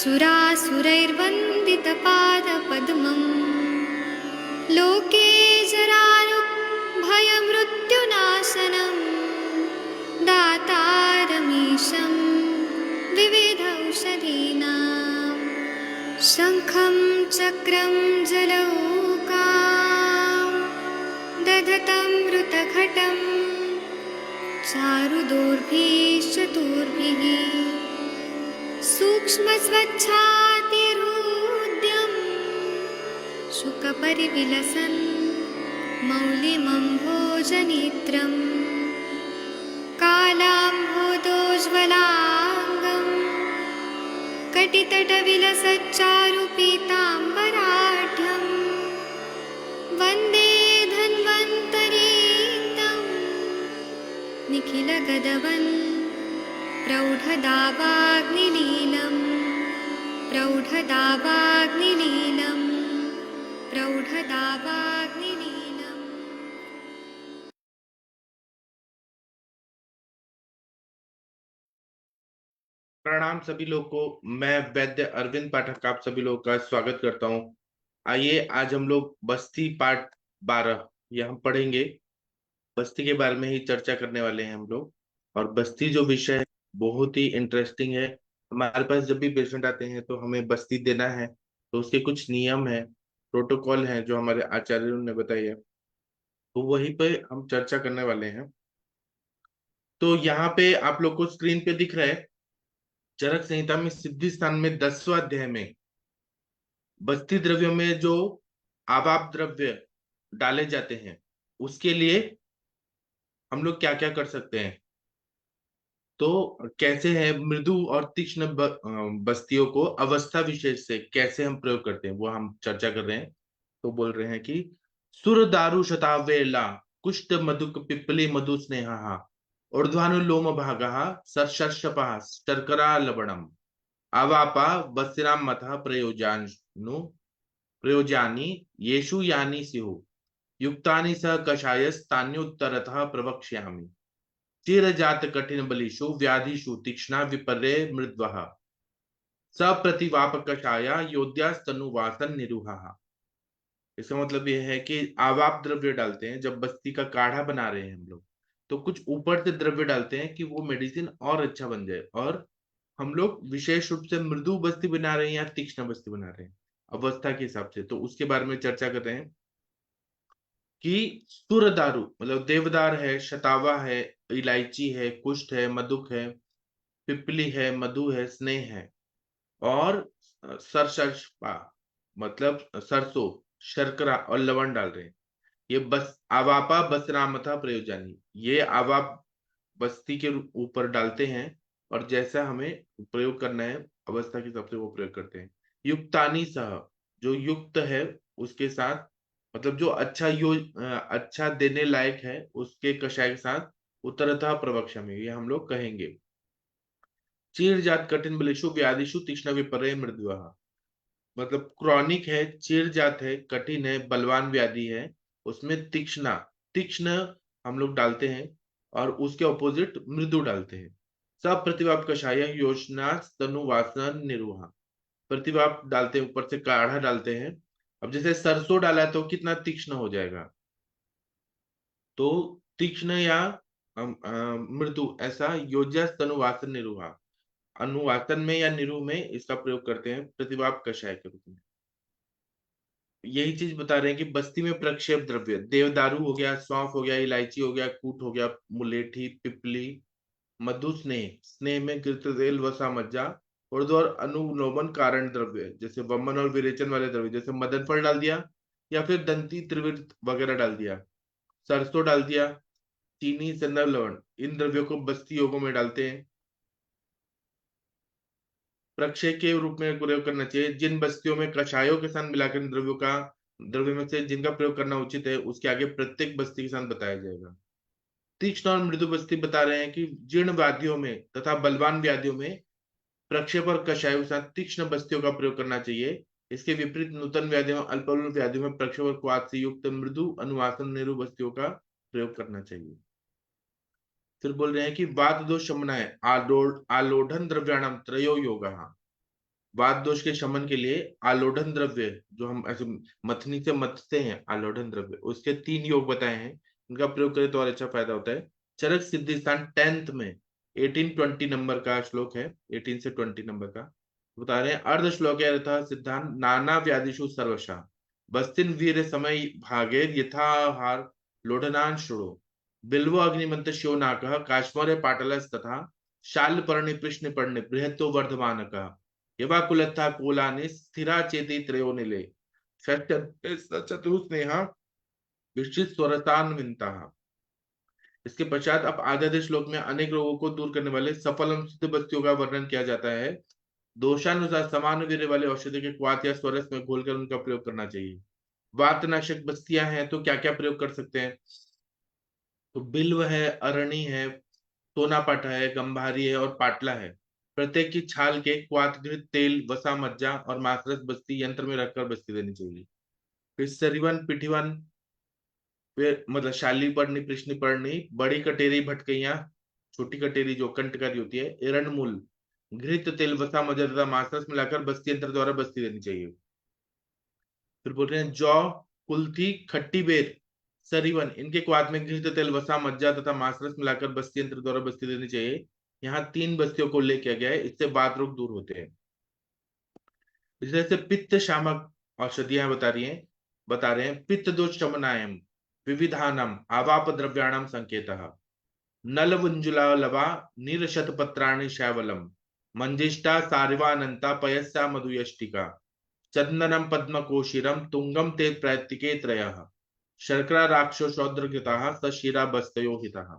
सुरासुरैर्वन्दितपादपद्मम् लोके जरायुर्भयमृत्युनाशनं दातारमीशं विविधौषधीनां शङ्खं चक्रं जलौकां दधतं मृतघटं चारुदोर्भिश्चतुर्भिः सूक्ष्मस्वच्छातिरुद्यम् शुकपरिविलसन् मौलिमम्भोजनेत्रम् कालाम्भोदोज्ज्वलाङ्गम् कटितटविलसच्चारुपीताम्बराढ्यम् वन्दे धन्वन्तरीतं निखिलगदवन् प्रौढदावाग्निलीलम् प्रौढदावाग्निलीलम् प्रौढदावाग्निलीलम्। प्रणाम सभी लोग को। मैं वैद्य अरविंद पाठक आप सभी लोगों का स्वागत करता हूं। आइए आज हम लोग बस्ती पार्ट 12 यह हम पढ़ेंगे। बस्ती के बारे में ही चर्चा करने वाले हैं हम लोग। और बस्ती जो विषय है बहुत ही इंटरेस्टिंग है। हमारे पास जब भी पेशेंट आते हैं तो हमें बस्ती देना है, तो उसके कुछ नियम है, प्रोटोकॉल है जो हमारे आचार्यों ने बताई है, तो वहीं पे हम चर्चा करने वाले हैं। तो यहाँ पे आप लोग को स्क्रीन पे दिख रहा है, चरक संहिता में सिद्धि स्थान में 10वां अध्याय में बस्ती द्रव्यों में जो आवाप द्रव्य डाले जाते हैं उसके लिए हम लोग क्या क्या कर सकते हैं, तो कैसे है मृदु और तीक्ष्ण बस्तियों को अवस्था विशेष से कैसे हम प्रयोग करते हैं वो हम चर्चा कर रहे हैं। तो बोल रहे हैं कि सुर दारु शतावेला कुष्ठ मधुक पिप्पली मधु स्नेहा ऊर्ध्वानुलोम भागः सर्षर्षपः शर्करा लवणम आवापा बस्तिराम मतः प्रयोजानि येषु यानि स्युः युक्तानि स कषायस्तान्योत्तरतः प्रवक्ष्यामि चिरजात कठिन बलिषु व्याधिषु तीक्ष्णा विपर्य मृद्वः सप्रतिवाप कषाया योद्यास्तनुवासन निरुहा। इसका मतलब यह है कि आवाप द्रव्य डालते हैं जब बस्ती का काढ़ा बना रहे हैं हम लोग, तो कुछ ऊपर से द्रव्य डालते हैं कि वो मेडिसिन और अच्छा बन जाए। और हम लोग विशेष रूप से मृदु बस्ती बना रहे हैं या तीक्ष्ण बस्ती बना रहे हैं अवस्था के हिसाब से, तो उसके बारे में चर्चा कर रहे हैं कि सुर दारू मतलब देवदार है, शतावा है, इलायची है, कुष्ठ है, मधुक है, पिपली है, मधु है, स्नेह है और सरसरपा मतलब सरसों, शर्करा और लवण डाल रहे हैं। ये बस आवापा बसरामथा प्रयोजनी, ये आवाप बस्ती के ऊपर डालते हैं और जैसा हमें प्रयोग करना है अवस्था के हिसाब से वो प्रयोग करते हैं। युक्तानी सह, जो युक्त है उसके साथ, मतलब जो अच्छा देने लायक है उसके कषाय के साथ उत्तरतः प्रवक्षा में ये हम लोग कहेंगे। चीर जात कठिन बलिशु व्याधिशु तीक्ष्ण विपर्य मृदुआ, मतलब क्रॉनिक है, चीर जात है, कठिन है, बलवान व्याधि है, उसमें तीक्ष्णा तीक्ष्ण हम लोग डालते हैं और उसके ऑपोजिट मृदु डालते हैं। सब प्रतिवाप कषाय योजना तनुवासन निरूहा, प्रतिवाप डालते हैं, ऊपर से काढ़ा डालते हैं। अब जैसे सरसों डाला तो कितना तीक्ष्ण हो जाएगा, तो तीक्ष्ण या मृदु ऐसा योज्य तनुवासन निरूहा, अनुवासन में या निरू में इसका प्रयोग करते हैं प्रतिवाप कषाय के रूप में। यही चीज बता रहे हैं कि बस्ती में प्रक्षेप द्रव्य देवदारू हो गया, सौंफ हो गया, इलायची हो गया, कूट हो गया, मुलेठी, पिपली, मधु, स्नेह, स्नेह में कृततेल, वसा, मज्जा, उर्द और अनुलोमन कारण द्रव्य जैसे वमन और विरेचन वाले द्रव्य जैसे मदन फल डाल दिया या फिर दंती त्रिवृत वगैरह डाल दिया, सरसों डाल दिया, चीनी, संदर्भ लवण, इन द्रव्यों को बस्ती योगों में डालते हैं। प्रक्षेप के रूप में प्रयोग करना चाहिए। जिन बस्तियों में कषायों के साथ मिलाकर इन द्रव्य में से जिनका प्रयोग करना उचित है उसके आगे प्रत्येक बस्ती के साथ बताया जाएगा। तीक्ष्ण और मृदु बस्ती बता रहे हैं कि जीर्ण व्याधियों में तथा बलवान व्याधियों में प्रक्षेप और कषायों के साथ तीक्ष्ण बस्तियों का प्रयोग करना चाहिए। इसके विपरीत नूतन व्याधियों अल्पबल व्याधियों में प्रक्षेप और क्वाथ से युक्त मृदु अनुवासन निरु बस्तियों का प्रयोग करना चाहिए। फिर बोल रहे हैं कि वात दोष शमनाय आलोढ़न द्रव्याणाम त्रयो योगा, वात दोष के शमन के लिए आलोढ़न द्रव्य, जो हम ऐसे मथनी से मथते हैं, आलोढ़न द्रव्य, उसके 3 योग बताए हैं। इनका प्रयोग करें तो और अच्छा फायदा होता है। चरक सिद्धि स्थान 10th में 18-20 नंबर का श्लोक है, 18 से 20 नंबर का बता रहे हैं। अर्ध श्लोक है यथा सिद्धांत नाना व्याधिषु सर्वशः बस्तिन वीर समय भागे यथाहार लोढ़नान शुड़ो बिल्व अग्निमंत शिव नाकः काश्मरे पाटलस तथा शाल पर्णि कृष्ण पर्णि बृहतो वर्धमानकः यवाकुलत्था कूलानि स्थिरा चेति त्रयोनिले चतुस्नेहा विशिष्ट स्वरतान्विताः। इसके पश्चात अब आधे श्लोक में अनेक रोगों को दूर करने वाले सफल सिद्ध बस्तियों का वर्णन किया जाता है। दोषानुसार समान वीर्य वाले औषधि के क्वाथ या स्वरस में घोलकर उनका प्रयोग करना चाहिए। वातनाशक बस्तियां हैं तो क्या क्या प्रयोग कर सकते हैं? तो बिल्व है, अरणी है, सोनापट है, गंभारी है और पाटला है। प्रत्येक की छाल के क्वाथघृत तेल, वसा, मज्जा और मासरस बस्ती यंत्र में रखकर बस्ती देनी चाहिए। फिर सरिवन, पिठिवन, मतलब शाली पर्णी, कृष्ण पर्णी, बड़ी कटेरी, भटकैया, छोटी कटेरी जो कंटकारी होती है, एरंड मूल, घृत तेल, वसा, मज्जा तथा मासरस मिलाकर बस्ती यंत्र द्वारा बस्ती देनी चाहिए। फिर बोल रहे हैं जौ, कुल्थी, खट्टी बेर, सरीवन, इनके क्वाथ में घृत तेल, वसा, मज्जा तथा मांसरस मिलाकर बस्ती यंत्र द्वारा बस्ती देनी चाहिए। यहाँ 3 बस्तियों को उल्लेख किया गया है, इससे वात रोग दूर होते हैं। इस तरह से पित्त शामक औषधियां बता रहे हैं पित्त दोष शमनायम विविधानम आवाप द्रव्याणाम संकेतः नलवुंजुला लवा नीरशत पत्राणि शैवलम मंजिष्टा सारिवानंता पयस्या मधुयष्टिका चंदनम पद्मकोशिरम तुंगम ते प्रैतिके त्रयः शर्करा राक्षो शौद्रकृताः सशिरा बस्तयो हिताः।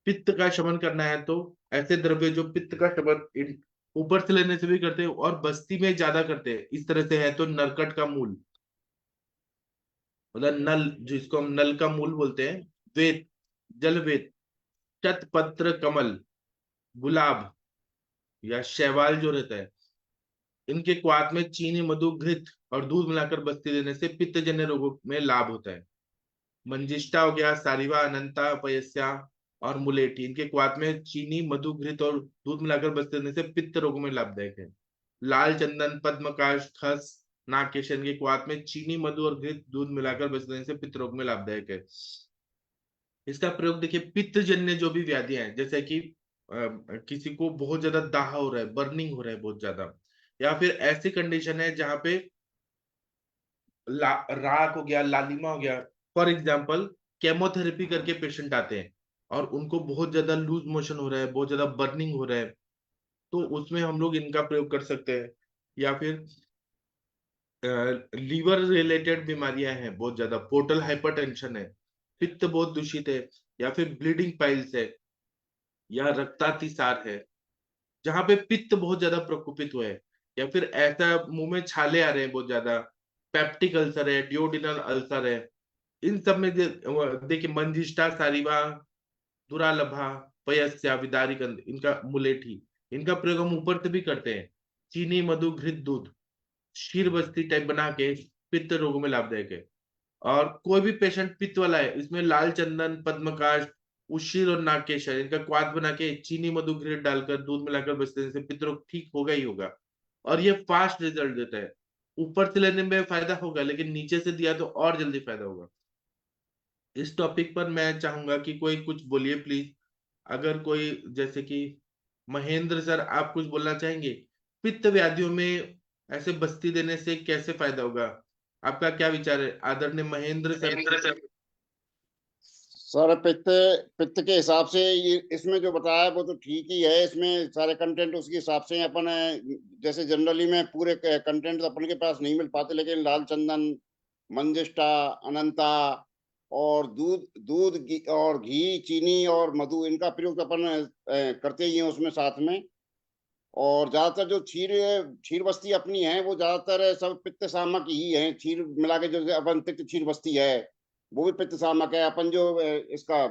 पित्त का शमन करना है तो ऐसे द्रव्य जो पित्त का शमन ऊपर से लेने से भी करते हैं और बस्ती में ज्यादा करते हैं, इस तरह से है तो नरकट का मूल, मतलब नल, जिसको हम नल का मूल बोलते हैं, वेत, जल वेत, शतपत्र कमल, गुलाब या शैवाल जो रहता है, इनके क्वाथ में चीनी, मधु, घृत और दूध मिलाकर बस्ती देने से पित्त जन्य रोगों में लाभ होता है। मंजिष्ठा हो गया, सारिवा, अनंता, पयस्या और मुलेठी, इनके क्वाथ में चीनी, मधु, घृत और दूध मिलाकर बस्ती देने से पित्त रोगों में लाभदायक है। लाल चंदन, पद्मकाश, खस, नागकेशन के क्वाथ में चीनी, मधु और घृत दूध मिलाकर बस्ती देने से पित्त रोग में लाभदायक है। इसका प्रयोग देखिए पित्त जन्य जो भी व्याधियां हैं, जैसे कि किसी को बहुत ज्यादा दाह हो रहा है, बर्निंग हो रहा है बहुत ज्यादा, या फिर ऐसी कंडीशन है जहां पे राख हो गया, लालिमा हो गया, फॉर एग्जाम्पल केमोथेरेपी करके पेशेंट आते हैं और उनको बहुत ज्यादा लूज मोशन हो रहा है, बहुत ज्यादा बर्निंग हो रहा है, तो उसमें हम लोग इनका प्रयोग कर सकते हैं। या फिर लीवर रिलेटेड बीमारियां हैं बहुत ज्यादा, पोर्टल हाइपरटेंशन है, पित्त बहुत दूषित है, या फिर ब्लीडिंग पाइल्स है, या रक्तातिसार है, जहां पे पित्त बहुत ज्यादा प्रकोपित हुआ है, या फिर ऐसा मुंह में छाले आ रहे हैं बहुत ज्यादा, पेप्टिक अल्सर है, डियोडिनल अल्सर है, इन सब में देखिए मंजिष्ठा, सारिवा, दुरालभा, पयस्या, विदारिकंद, इनका मुलेठी, इनका प्रयोग हम ऊपर से भी करते हैं। चीनी, मधु, घृत, दूध, क्षीर बस्ती टाइप बना के पित्त रोगों में लाभदायक है। और कोई भी पेशेंट पित्त वाला है, इसमें लाल चंदन, पद्मकाश, उशीर और नागकेशर, इनका क्वाथ बना के चीनी, मधु, घृत डालकर दूध मिलाकर बस्ते देने से पित्त रोग ठीक होगा ही होगा। और ये फास्ट रिजल्ट देता है। ऊपर से लेने में फायदा होगा, लेकिन नीचे से दिया तो और जल्दी फायदा होगा। इस टॉपिक पर मैं चाहूंगा कि कोई कुछ बोलिए प्लीज। अगर कोई, जैसे कि महेंद्र सर, आप कुछ बोलना चाहेंगे? पित्त व्याधियों में ऐसे बस्ती देने से कैसे फायदा होगा? आपका क्या विचार है आदरणीय महेंद्र सर? सर पित्त पित्त के हिसाब से ये इसमें जो बताया वो तो ठीक ही है। इसमें सारे कंटेंट उसके हिसाब से अपन जैसे जनरली में पूरे कंटेंट अपन के पास नहीं मिल पाते, लेकिन लाल चंदन, मंजिष्ठा, अनंता और दूध दूध और घी, चीनी और मधु, इनका प्रयोग अपन करते ही हैं उसमें साथ में। और ज्यादातर जो क्षीर बस्ती अपनी है वो ज्यादातर सब पित्त सामक ही है। क्षीर मिला के जो अपन तिक्त क्षीर बस्ती है वो भी पित्त सामक है। अपन जो इसका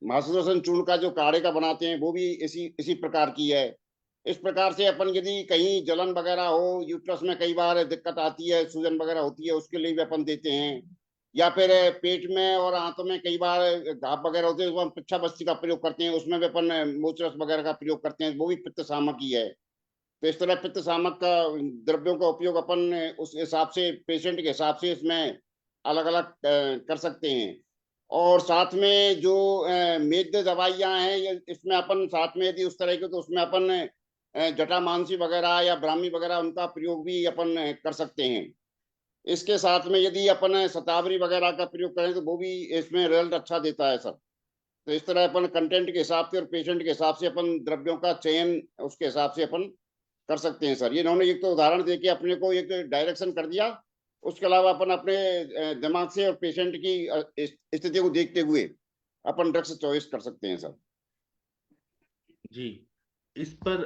महासुदर्शन चूर्ण का जो काढ़े का बनाते हैं वो भी इसी इसी प्रकार की है। इस प्रकार से अपन यदि कहीं जलन वगैरह हो, यूट्रस में कई बार दिक्कत आती है, सूजन वगैरह होती है, उसके लिए भी अपन देते हैं। या फिर पेट में और आंतों में कई बार घाव वगैरह होते हैं, उसमें पिच्छा बस्ती का प्रयोग करते हैं, उसमें भी अपन मोचरस वगैरह का प्रयोग करते हैं, वो भी पित्त सामक ही है। तो इस तरह पित्त शामक का द्रव्यों का उपयोग अपन उस हिसाब से पेशेंट के हिसाब से इसमें अलग अलग कर सकते हैं। और साथ में जो मेद दवाइयां हैं, इसमें अपन साथ में यदि उस तरह के, तो उसमें अपन जटामांसी वगैरह या ब्राह्मी वगैरह उनका प्रयोग भी अपन कर सकते हैं। इसके साथ में यदि अपन शतावरी वगैरह का प्रयोग करें तो वो भी इसमें रिजल्ट अच्छा देता है सर। तो इस तरह अपन कंटेंट के हिसाब से और पेशेंट के हिसाब से अपन द्रव्यों का चयन उसके हिसाब से अपन कर सकते हैं सर। ये इन्होंने एक तो उदाहरण देके अपने को एक डायरेक्शन कर दिया, उसके अलावा अपन अपने दिमाग से और पेशेंट की स्थिति को देखते हुए अपन ड्रग्स चॉइस कर सकते हैं सर। जी, इस पर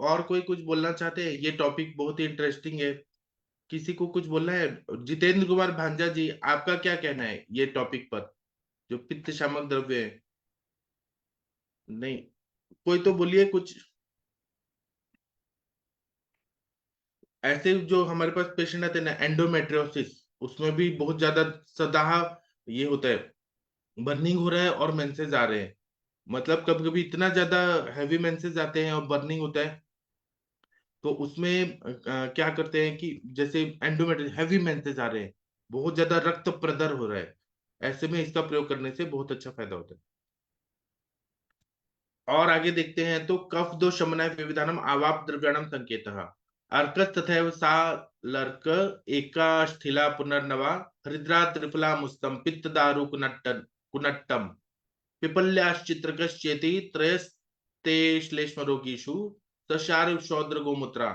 और कोई कुछ बोलना चाहते हैं? ये टॉपिक बहुत ही इंटरेस्टिंग है। किसी को कुछ बोलना है? जितेंद्र कुमार भांजा जी, आपका क्या कहना है ये टॉपिक पर, जो पित्त शामक द्रव्य है? नहीं, कोई तो बोलिए कुछ। ऐसे जो हमारे पास पेशेंट आते हैं ना, एंडोमेट्रियोसिस, उसमें भी बहुत ज्यादा सदाह ये होता है, बर्निंग हो रहा है और मेंसेस आ रहे हैं। मतलब कभी कभी इतना ज्यादा हैवी मेंसेस आते हैं और बर्निंग होता है, तो उसमें क्या करते हैं कि जैसे एंडोमेट्रियल हैवी मेंसेस आ रहे हैं, बहुत ज्यादा रक्त प्रदर हो रहा है, ऐसे में इसका प्रयोग करने से बहुत अच्छा फायदा होता है। और आगे देखते हैं तो कफ दो शमनाय विविधानम आवाप द्रव्याणम संकेतः अर्कस तथैव सा लर्क एका स्थिला पुनर्नवा हरिद्रा त्रिफला मुस्तम पित्त दारु कुनट्टम पिपल्याश्चित्रकश्चेति त्रयस्ते श्लेष्म रोगीषु सशार शौद्र गोमूत्रा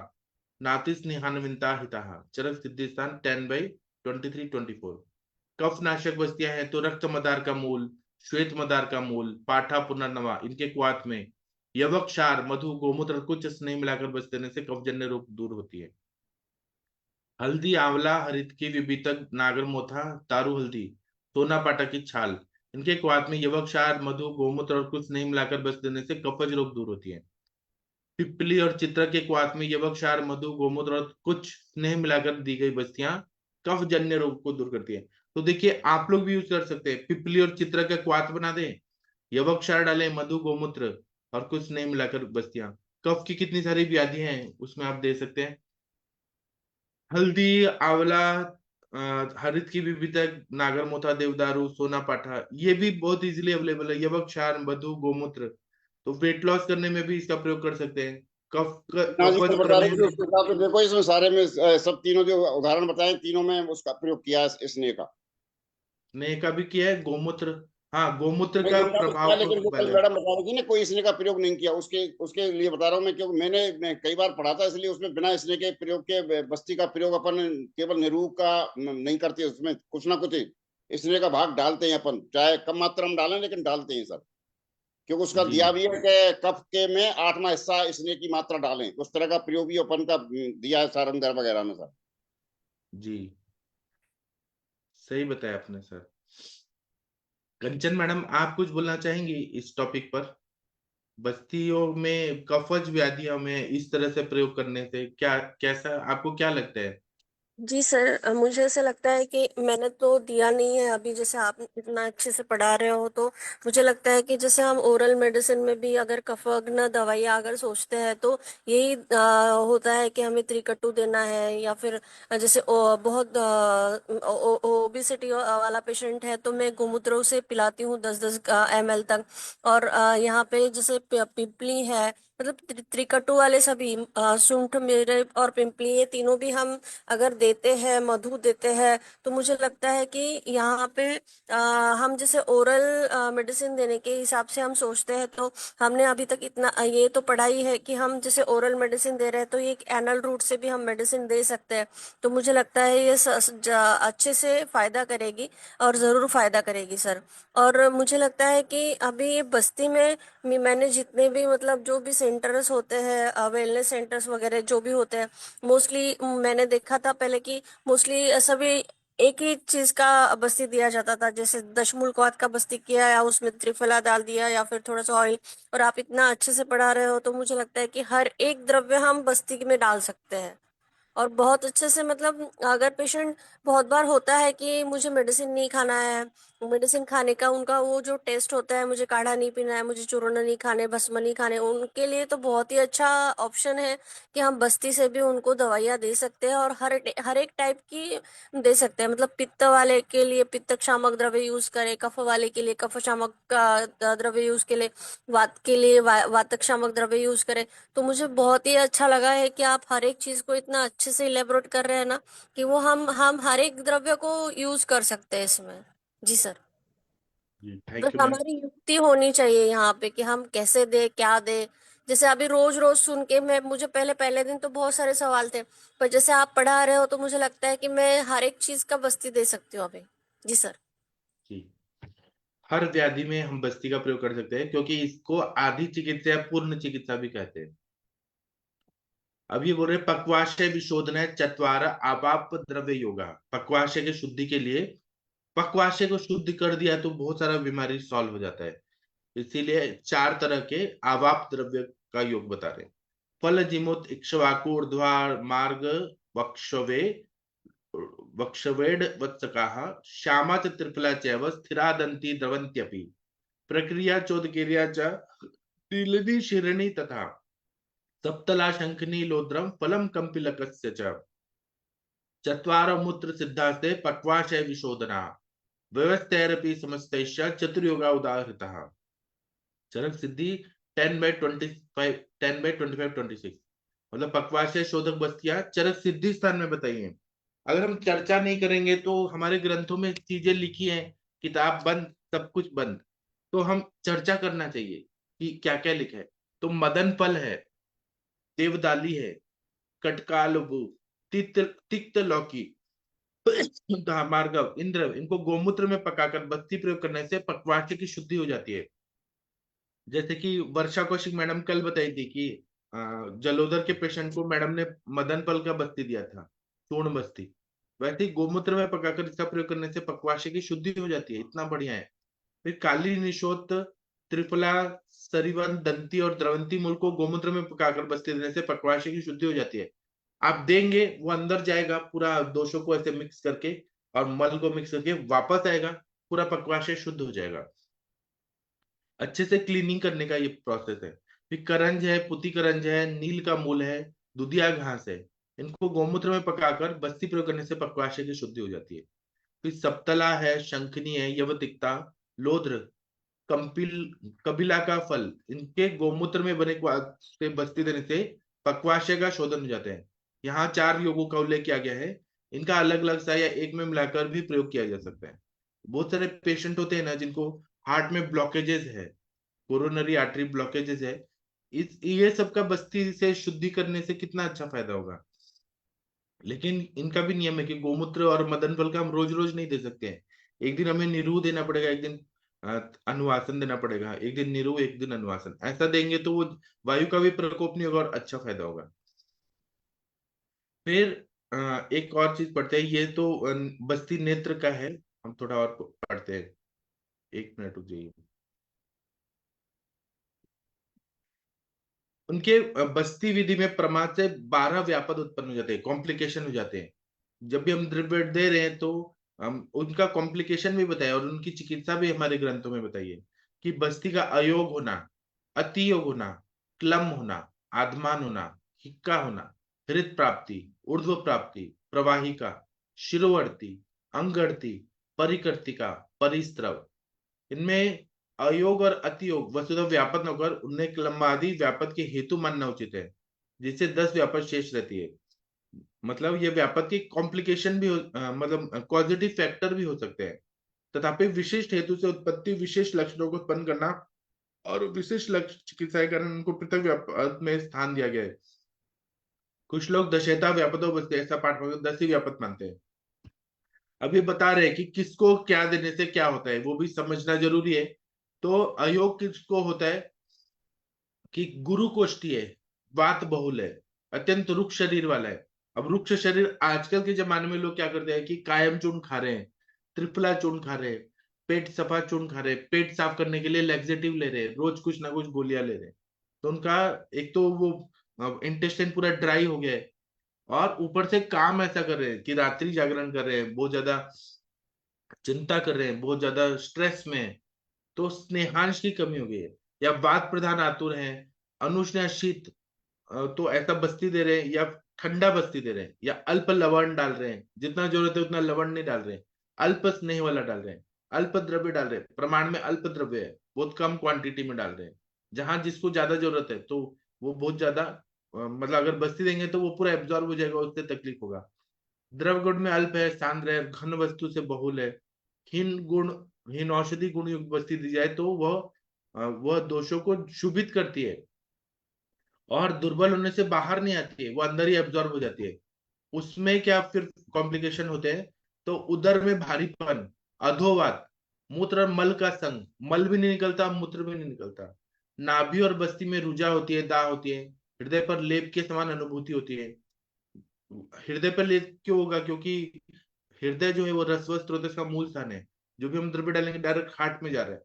नातिस निहानविंता हिताः चरक सिद्धिस्थान 10/23-24। कफ नाशक बस्तियां हैं तो रक्त मदार का मूल, श्वेत मदार का मूल, पाठा पुनर्नवा, इनके क्वाथ में यवक, क्षार, मधु, गोमूत्र कुछ स्नेह मिलाकर बस देने से कफजन्य रोग दूर होती है। हल्दी, आंवला, हरित की विभीतक, नागर मोथा, तारू हल्दी, सोना पाटा की छाल, इनके क्वाथ में यवक, क्षार, मधु, गोमूत्र और कुछ स्नेह मिलाकर बस देने से कफज रोग दूर होती है। पिपली और चित्र के क्वाथ में यवक, क्षार, मधु, गोमूत्र और कुछ स्नेह मिलाकर दी गई बस्तियां कफ जन्य रोग को दूर करती है। तो देखिए, आप लोग भी यूज कर सकते हैं, पिपली और चित्र का क्वाथ बना दें, यवक, क्षार डालें, मधु, गोमूत्र और कुछ स्नेह मिलाकर बस्तियां, कफ की कितनी सारी व्याधि हैं उसमें आप दे सकते हैं। हल्दी, आंवला, हरित की विविधक, नागरमोथा, देवदारू, सोना पाठा, ये भी बहुत इजीली अवेलेबल है। यवक, क्षार, मधु, गोमूत्र, तो वेट लॉस करने में भी इसका प्रयोग कर सकते हैं। हाँ जी सर, कफज बता रहे प्रमेह थे में उसके हिसाब से देखो, इसमें सारे में सब तीनों जो उदाहरण बताए, तीनों में उसका प्रयोग किया है इसने का। स्नेह का भी किया है, गोमूत्र, हाँ गोमूत्र नहीं, का उनका तो किया, प्रभाव को लेकिन वो कल पहले। मैडम बता रही थी ना, कोई इसने का प्रयोग नहीं किया, उसके उसके लिए बता रहा हूँ मैं, क्योंकि मैं कई बार पढ़ा था, इसलिए उसमें बिना इसने के प्रयोग के बस्ती का प्रयोग अपन केवल निरूप का नहीं करते, उसमें कुछ ना कुछ इसने का भाग डालते हैं अपन, चाहे कम मात्रा में डालें लेकिन डालते हैं सर। क्योंकि उसका जी दिया भी है कि कफ के में 8वां हिस्सा इसने की मात्रा डालें, उस तरह का प्रयोग भी अपन का दिया है सारंदर वगैरह में सर। जी, सही बताया आपने सर। कंचन मैडम, आप कुछ बोलना चाहेंगी इस टॉपिक पर? बस्तियों में कफज व्याधियों में इस तरह से प्रयोग करने से क्या, कैसा आपको क्या लगता है? जी सर, मुझे ऐसा लगता है कि मैंने तो दिया नहीं है अभी, जैसे आप इतना अच्छे से पढ़ा रहे हो, तो मुझे लगता है कि जैसे हम ओरल मेडिसिन में भी अगर कफग्न दवाइयाँ अगर सोचते हैं तो यही होता है कि हमें त्रिकट्टू देना है, या फिर जैसे बहुत ओबिसिटी वाला पेशेंट है तो मैं गोमूत्र उसे पिलाती हूँ 10-10 ml तक। और यहाँ पे जैसे पिपली है, मतलब त्रिकट्टू वाले सभी सूंठ, मिर्च और पिंपली, ये तीनों भी हम अगर देते हैं, मधु देते हैं, तो मुझे लगता है कि यहाँ पे हम जैसे ओरल मेडिसिन देने के हिसाब से हम सोचते हैं, तो हमने अभी तक इतना ये तो पढ़ाई है कि हम जैसे ओरल मेडिसिन दे रहे हैं तो ये एक एनल रूट से भी हम मेडिसिन दे सकते हैं। तो मुझे लगता है ये अच्छे से फायदा करेगी, और जरूर फायदा करेगी सर। और मुझे लगता है कि अभी ये बस्ती में मैंने जितने भी मतलब जो भी सेंटर्स होते हैं, वेलनेस सेंटर्स वगैरह जो भी होते हैं, मोस्टली मैंने देखा था पहले कि मोस्टली सभी एक ही चीज का बस्ती दिया जाता था, जैसे दशमूल क्वाथ का बस्ती किया या उसमें त्रिफला डाल दिया या फिर थोड़ा सा ऑयल। और आप इतना अच्छे से पढ़ा रहे हो तो मुझे लगता है कि हर एक द्रव्य हम बस्ती में डाल सकते हैं। और बहुत अच्छे से मतलब अगर पेशेंट बहुत बार होता है कि मुझे मेडिसिन नहीं खाना है, मेडिसिन खाने का उनका वो जो टेस्ट होता है, मुझे काढ़ा नहीं पीना है, मुझे चूर्ण नहीं खाने, भस्म नहीं खाने, उनके लिए तो बहुत ही अच्छा ऑप्शन है कि हम बस्ती से भी उनको दवाइयाँ दे सकते हैं और हर एक टाइप की दे सकते हैं। मतलब पित्त वाले के लिए पित्त शामक द्रव्य यूज करें, कफ वाले के लिए कफ शामक का द्रव्य यूज के लिए, वात के लिए वातक शामक द्रव्य यूज करें। तो मुझे बहुत ही अच्छा लगा है कि आप हर एक चीज को इतना अच्छे से इलेबोरेट कर रहे हैं ना, कि वो हम हर एक द्रव्य को यूज कर सकते हैं इसमें। जी सर। जी, बस थैंक यू मैम। हमारी युक्ति होनी चाहिए यहाँ पे कि हम कैसे दे क्या दे। जैसे अभी रोज रोज सुन के मैं मुझे पहले पहले दिन तो बहुत सारे सवाल थे, पर जैसे आप पढ़ा रहे हो तो मुझे लगता है कि मैं हर एक चीज का बस्ती दे सकती हूँ अभी। जी सर। जी, हर व्याधि में हम बस्ती का प्रयोग कर सकते हैं, क्योंकि इसको आधी चिकित्सा या पूर्ण चिकित्सा भी कहते हैं। अब ये बोल रहे पक्वाशय विशोधन चत्वार आपाप द्रव्य योगा। पक्वाशय की शुद्धि के लिए, पक्वाशय को शुद्ध कर दिया तो बहुत सारा बीमारी सॉल्व हो जाता है। इसीलिए 4 तरह के आवाप द्रव्य का योग बता रहे हैं। फल जिमुत इक्ष्वाकु ऊर्ध्वा मार्ग वक्षवे वक्षवेड वत्सकाः श्यामा च त्रिफला चैव स्थिरा दन्ती द्रवन्त्यपि प्रक्रिया चोदकीर्या च तिलिनी शिरणी तथा सप्तला शंखनी लोद्रम फलम कंपिलकस्य च चत्वार मूत्र सिद्धास्ते पक्वाशय विशोधना व्यवस्थैरपि समस्तैश्च चतुर्योगा उदाहृतः। चरक सिद्धि 10/25 10/25-26, मतलब पक्वाशय शोधक बस्तियां चरक सिद्धि स्थान में बताइए। अगर हम चर्चा नहीं करेंगे तो हमारे ग्रंथों में चीजें लिखी हैं, किताब बंद, सब कुछ बंद, तो हम चर्चा करना चाहिए कि क्या क्या लिखा है। तो मदन फल है, देवदाली है, कटकालबू, तिक्त तिक्त लौकी, मार्गव, इंद्र, इनको गोमूत्र में पकाकर बस्ती प्रयोग करने से पक्वाशय की शुद्धि हो जाती है। जैसे कि वर्षा कौशिक मैडम कल बताई थी कि जलोदर के पेशेंट को मैडम ने मदन फल का बस्ती दिया था, चूर्ण बस्ती। वैसे ही गोमूत्र में पकाकर इसका प्रयोग करने से पक्वाशय की शुद्धि हो जाती है, इतना बढ़िया है। फिर काली निशोत, त्रिफला, सरिवन, दंती और द्रवंती मूल को गोमूत्र में पकाकर बस्ती देने से पक्वाशय की शुद्धि हो जाती है। आप देंगे वो अंदर जाएगा, पूरा दोषों को ऐसे मिक्स करके और मल को मिक्स करके वापस आएगा, पूरा पक्वाशय शुद्ध हो जाएगा। अच्छे से क्लीनिंग करने का ये प्रोसेस है। फिर करंज है, पुती करंज है, नील का मूल है, दुधिया घास है, इनको गोमूत्र में पकाकर बस्ती प्रयोग करने से पक्वाशय की शुद्धि हो जाती है। फिर सप्तला है, शंखनी है, यवतिकता, लोध्र, कंपिल, कबिला का फल, इनके गोमूत्र में बने से बस्ती देने से पक्वाशय का शोधन हो जाते हैं। यहाँ 4 योगों का उल्लेख किया गया है, इनका अलग अलग सा या एक में मिलाकर भी प्रयोग किया जा सकता है। बहुत सारे पेशेंट होते हैं ना जिनको हार्ट में ब्लॉकेजेस है, कोरोनरी आर्टरी ब्लॉकेजेस है, इस ये सब का बस्ती से शुद्धि करने से कितना अच्छा फायदा होगा। लेकिन इनका भी नियम है कि गोमूत्र और मदन फल का हम रोज रोज नहीं दे सकते हैं। एक दिन हमें निरू देना पड़ेगा, एक दिन अनुवासन देना पड़ेगा, एक दिन निरू एक दिन अनुवासन, ऐसा देंगे तो वो वायु का भी प्रकोप नहीं होगा और अच्छा फायदा होगा। फिर एक और चीज पढ़ते हैं, ये तो बस्ती नेत्र का है, हम थोड़ा और पढ़ते हैं, 1 मिनट रुक जाइए। उनके बस्ती विधि में प्रमाद से 12 व्यापद उत्पन्न हो जाते हैं, कॉम्प्लिकेशन हो जाते हैं। जब भी हम द्रव्य दे रहे हैं तो हम उनका कॉम्प्लिकेशन भी बताया और उनकी चिकित्सा भी हमारे ग्रंथों में बताइए कि बस्ती का अयोग होना, अतियोग होना, क्लम होना, आधमान होना, हिक्का होना, हृत प्राप्ति, ऊर्ध्व प्राप्ति, प्रवाहिका, शिरोवर्ती, अंगड़ती, परिकर्तिका, परिस्त्रव, इनमें अयोग और अतियोग वसुधा व्यापक न होकर उन्हें क्लमादि व्यापक के हेतु मानना उचित है, जिससे 10 व्यापक शेष रहती है। मतलब ये व्यापक की कॉम्प्लिकेशन भी मतलब पॉजिटिव फैक्टर भी हो सकते हैं। तथापि विशिष्ट हेतु से उत्पत्ति विशेष लक्षणों को उत्पन्न करना और विशिष्ट लक्ष्य चिकित्सा के कारण उनको पृथक व्यापक में स्थान दिया गया है। कुछ लोग दशेता व्यापक बसते ऐसा पाठ 10 ही व्यापक मानते हैं। अब ये बता रहे हैं कि किसको क्या देने से क्या होता है, वो भी समझना जरूरी है। तो अयोग किसको होता है कि गुरु कोष्ठी है, वात बहुल है, अत्यंत रुक्ष शरीर वाला है। अब रुक्ष शरीर आजकल के जमाने में लोग क्या करते हैं कि कायम चूर्ण खा रहे हैं, त्रिफला चूर्ण खा रहे हैं, पेट सफा चूर्ण खा रहे हैं, पेट साफ करने के लिए लैक्सेटिव ले रहे हैं, रोज कुछ ना कुछ गोलियां ले रहे हैं। तो उनका एक तो वो इंटेस्टाइन पूरा ड्राई हो गया है, और ऊपर से काम ऐसा कर रहे हैं कि रात्रि जागरण कर रहे हैं, बहुत ज्यादा चिंता कर रहे हैं, बहुत ज्यादा स्ट्रेस में है, तो स्नेहांश की कमी हो गई है। या वात प्रधान आतुर है, अनुष्ण शीत, तो ऐसा बस्ती दे रहे हैं, या ठंडा बस्ती दे रहे हैं, या अल्प लवण डाल रहे हैं, जितना जरूरत है उतना लवण नहीं डाल रहे हैं, अल्प स्नेह वाला डाल रहे हैं, अल्प द्रव्य डाल रहे हैं, प्रमाण में अल्प द्रव्य है, बहुत कम क्वांटिटी में डाल रहे हैं। जहां जिसको ज्यादा जरूरत है तो वो बहुत ज्यादा मतलब अगर बस्ती देंगे तो वो पूरा एब्जॉर्ब हो जाएगा, उससे तकलीफ होगा। द्रव गुण में अल्प है, सांद्र है, घन वस्तु से बहुल है, हीन गुण, हीन औषधि गुण युक्त वस्तु दी जाए तो वह दोषों को शुभित करती है और दुर्बल होने से बाहर नहीं आती है, वो अंदर ही एब्जॉर्ब हो जाती है। उसमें क्या फिर कॉम्प्लिकेशन होते हैं, तो उदर में भारीपन, अधोवात, मूत्र और मल का संग, मल भी नहीं निकलता, मूत्र भी नहीं निकलता, नाभि और बस्ती में रुजा होती है, दाह होती है, हृदय पर लेप के समान अनुभूति होती है। हृदय पर लेप क्यों होगा? क्योंकि हृदय जो है वो रसवस स्रोत का मूल स्थान है, जो भी हम द्रव्य डालेंगे डायरेक्ट हार्ट में जा रहा है।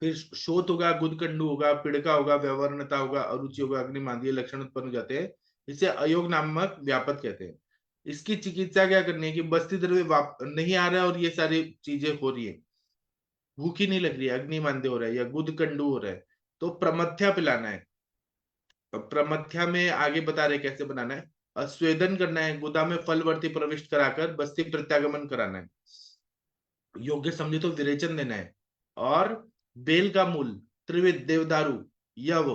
फिर शोथ होगा, गुदकंडू होगा, पिड़का होगा, व्यवहारता होगा, अरुचि होगा, अग्निमांदीय लक्षण उत्पन्न हो जाते हैं। इसे अयोग नामक व्यापक कहते हैं। इसकी चिकित्सा क्या करनी है कि बस्ती द्रव्य नहीं आ रहा है और ये सारी चीजें हो रही है, भूख ही नहीं लग रही है, अग्निमांद्य हो रहा है या गुदकंडू हो रहा है, तो प्रमथ्या पिलाना है। प्रमथ्या में आगे बता रहे कैसे बनाना है। स्वेदन करना है, गुदा में फलवर्ती प्रविष्ट कराकर बस्ती प्रत्यागमन कराना है। योग्य समझे तो विरेचन देना है। और बेल का मूल, त्रिविध, देवदारू, यव,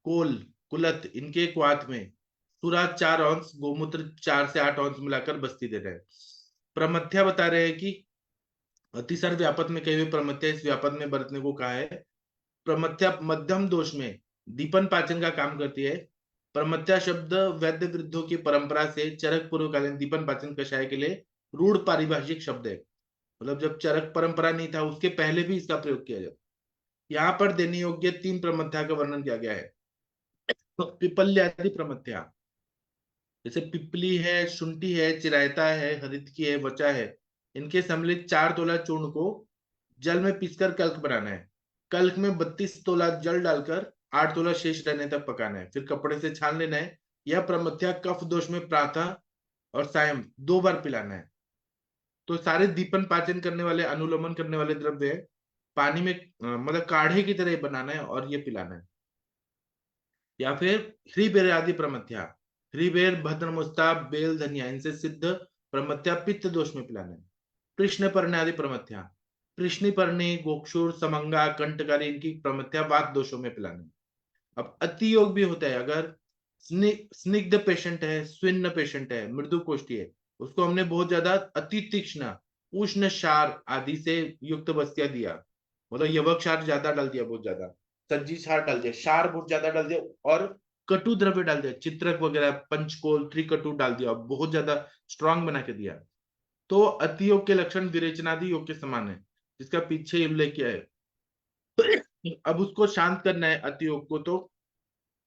कोल, कुलत, इनके क्वाथ में सूरा 4 औंस, गोमूत्र 4 से 8 औंस मिलाकर बस्ती दे रहे हैं। प्रमथ्या बता रहे हैं कि अतिसार व्यापत में कहे हुए प्रमथ्या इस व्यापत में बरतने को कहा है। प्रमथ्या मध्यम दोष में दीपन पाचन का काम करती है। प्रमथ्या शब्द वैद्य वृद्धों की परंपरा से चरक पूर्वकालीन दीपन पाचन कषाय के लिए रूढ़ पारिभाषिक शब्द है। मतलब जब चरक परंपरा नहीं था उसके पहले भी इसका प्रयोग किया जाता। यहाँ पर देने योग्य 3 प्रमथ्या का वर्णन किया गया है। तो पिपल्यादि प्रमथ्या, जैसे पिपली है, शुंठी है, चिरायता है, हरितकी है, वचा है, इनके सम्मिलित 4 तोला चूर्ण को जल में पीसकर कल्क बनाना है। कल्क में 32 तोला जल डालकर 8 तोला शेष रहने तक पकाना है, फिर कपड़े से छान लेना है। यह प्रमथ्या कफ दोष में प्रातः और सायं 2 बार पिलाना है। तो सारे दीपन पाचन करने वाले, अनुलोमन करने वाले द्रव्य पानी में मतलब काढ़े की तरह बनाना है और ये पिलाना है। या फिर ह्रीबेर आदि प्रमथ्या, ह्रीबेर, भद्रमुस्ता, बेल, धनिया, इनसे सिद्ध प्रमथ्या पित्त दोष में पिलाना है। कृष्ण पर्ण आदि प्रमथ्या, कृष्णिपर्णी, गोक्षुर, समंगा, कंटकारी, इनकी प्रमथ्या वात दोषों में पिलाना है। अब अति योग भी होता है। अगर स्निग्ध पेशेंट है, स्विन्न पेशेंट है, मृदु कोष्ठी है, उसको हमने बहुत ज्यादा अति तीक्ष्ण उष्ण क्षार आदि से युक्त बस्तियां दिया, मतलब यवक क्षार ज्यादा डाल दिया, बहुत ज्यादा सज्जी क्षार डाल दिया, क्षार बहुत ज्यादा डाल दिया, और कटु द्रव्य डाल दिया, चित्रक वगैरह, पंचकोल, त्रिकटु डाल दिया, बहुत ज्यादा स्ट्रांग बना के दिया, तो अति योग के लक्षण विरेचनादि योग के समान है, जिसका पीछे उल्लेख किया है। अब उसको शांत करना है अति योग को, तो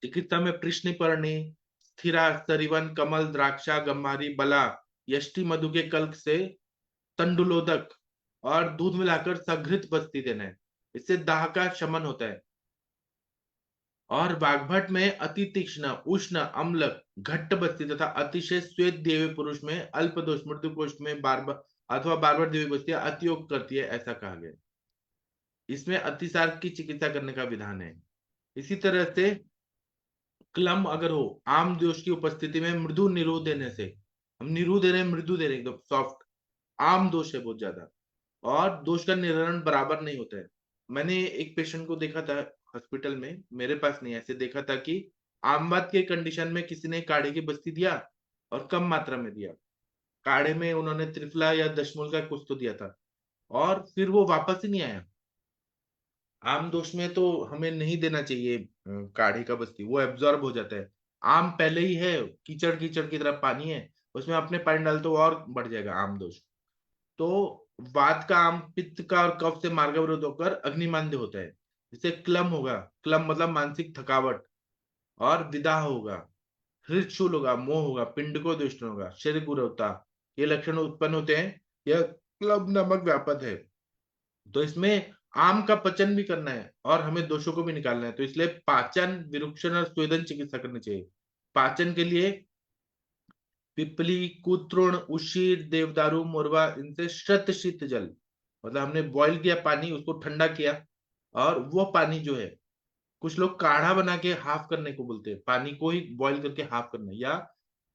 चिकित्सा में कृष्णिपर्णी, स्थिरा, सरिवन, कमल, द्राक्षा, गम्हारी, बला, यष्टि मधु के कल्क से तंडुलोदक और दूध मिलाकर सघृत बस्ती देना है, इससे दाह का शमन होता है। और बाघभट में अति तीक्ष्ण उष्ण अम्ल घट्ट बस्ती तथा अतिशय श्वेत देवी पुरुष में अल्प दोष मृत्यु कोष्ठ में बार बार अथवा बार बार देवी बस्तियां अतियोग करती है, ऐसा कहा गया। इसमें अतिसार की चिकित्सा करने का विधान है। इसी तरह से क्लम अगर हो, आम दोष की उपस्थिति में मृदु निरोध देने से, हम निरू दे रहे हैं, मृदु दे रहे हैं, एकदम सॉफ्ट, आम दोष है बहुत ज्यादा, और दोष का निवारण बराबर नहीं होता है। मैंने एक पेशेंट को देखा था हॉस्पिटल में, मेरे पास नहीं, ऐसे देखा था कि आमवात के कंडीशन में किसी ने काढ़े की बस्ती दिया और कम मात्रा में दिया, काढ़े में उन्होंने त्रिफला या दशमूल का कुछ तो दिया था, और फिर वो वापस ही नहीं आया। आम दोष में तो हमें नहीं देना चाहिए काढ़े का बस्ती, वो एब्जॉर्ब हो जाता है। आम पहले ही है कीचड़ कीचड़ की तरह पानी है, उसमें अपने पानी डाल तो और बढ़ जाएगा आम दोष। तो वात का आम पित्त का और कफ से मार्गवरोध होकर अग्निमांद्य होता है, जिससे क्लम होगा, क्लम मतलब मानसिक थकावट, और विदाह होगा, हृदशूल होगा, मोह होगा, पिंड को दुष्ट होगा, शरीर गुरुता, ये लक्षण उत्पन्न होते हैं। यह क्लब नामक व्यापक है। तो इसमें आम का पचन भी करना है और हमें दोषों को भी निकालना है, तो इसलिए पाचन, विरुक्षण और स्वेदन चिकित्सा करनी चाहिए। पाचन के लिए पिपली, कुत्रुण, उशीर, देवदारू, मोरवा, इनसे शतशीत जल, मतलब हमने बॉईल किया पानी, उसको ठंडा किया, और वो पानी जो है, कुछ लोग काढ़ा बना के हाफ करने को बोलते हैं, पानी को ही बॉईल करके हाफ करना, या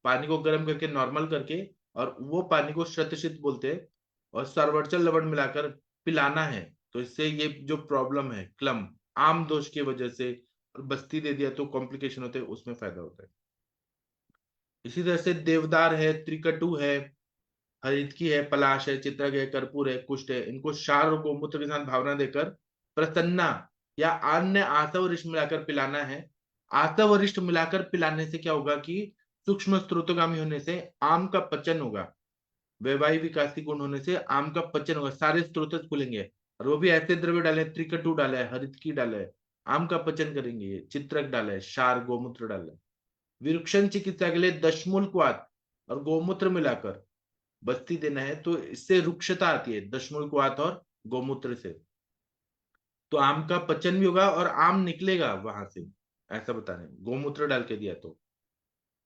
पानी को गर्म करके नॉर्मल करके, और वो पानी को शतशीत बोलते हैं, और सरवरचल लवण मिलाकर पिलाना है। तो इससे ये जो प्रॉब्लम है क्लम, आम दोष की वजह से बस्ती दे दिया तो कॉम्प्लिकेशन होते हैं, उसमें फायदा होता है। इसी तरह से देवदार है, त्रिकटु है, हरितकी है, पलाश है, चित्रक है, कर्पूर है, कुष्ठ है, इनको क्षार और गोमूत्र के साथ भावना देकर प्रसन्ना या अन्य आसव वरिष्ठ मिलाकर पिलाना है। आसव वरिष्ठ मिलाकर पिलाने से क्या होगा कि सूक्ष्म स्त्रोतगामी होने से आम का पचन होगा, वैवाहिक विकासी गुण होने से आम का पचन होगा, सारे स्त्रोत खुलेंगे, और वो भी ऐसे द्रव्य डाले, त्रिकटु डाला है, हरितकी डाला है, आम का पचन करेंगे, ये चित्रक डाला है, क्षार गोमूत्र डाला है। विरुक्षण चिकित्सा के लिए दशमूल क्वाथ और गोमूत्र मिलाकर बस्ती देना है, तो इससे रुक्षता आती है दशमूल क्वाथ और गोमूत्र से, तो आम का पचन भी होगा और आम निकलेगा वहां से, ऐसा बता रहे हैं, गोमूत्र डाल के दिया तो।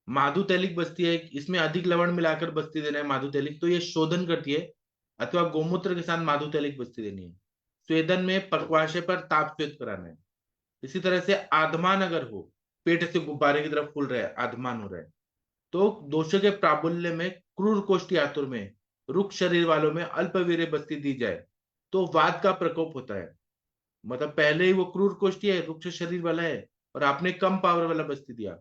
माधु तैलिक बस्ती है, इसमें अधिक लवण मिलाकर बस्ती देना है माधु तैलिक, तो ये शोधन करती है, अथवा गोमूत्र के साथ माधु तैलिक बस्ती देनी है। स्वेदन में पक्वाशय पर ताप स्वेद कराना है। इसी तरह से आधमान अगर हो, पेट से गुब्बारे की तरफ फूल रहा है, आधमान हो रहा है, तो दोषों के प्राबल्य में क्रूर कोष्ठी आतुर में रुक्ष शरीर वालों में अल्पवीर्य बस्ती दी जाए तो वात का प्रकोप होता है। मतलब पहले ही वो क्रूर कोष्ठी है, रुक्ष शरीर वाला है, और आपने कम पावर वाला बस्ती दिया,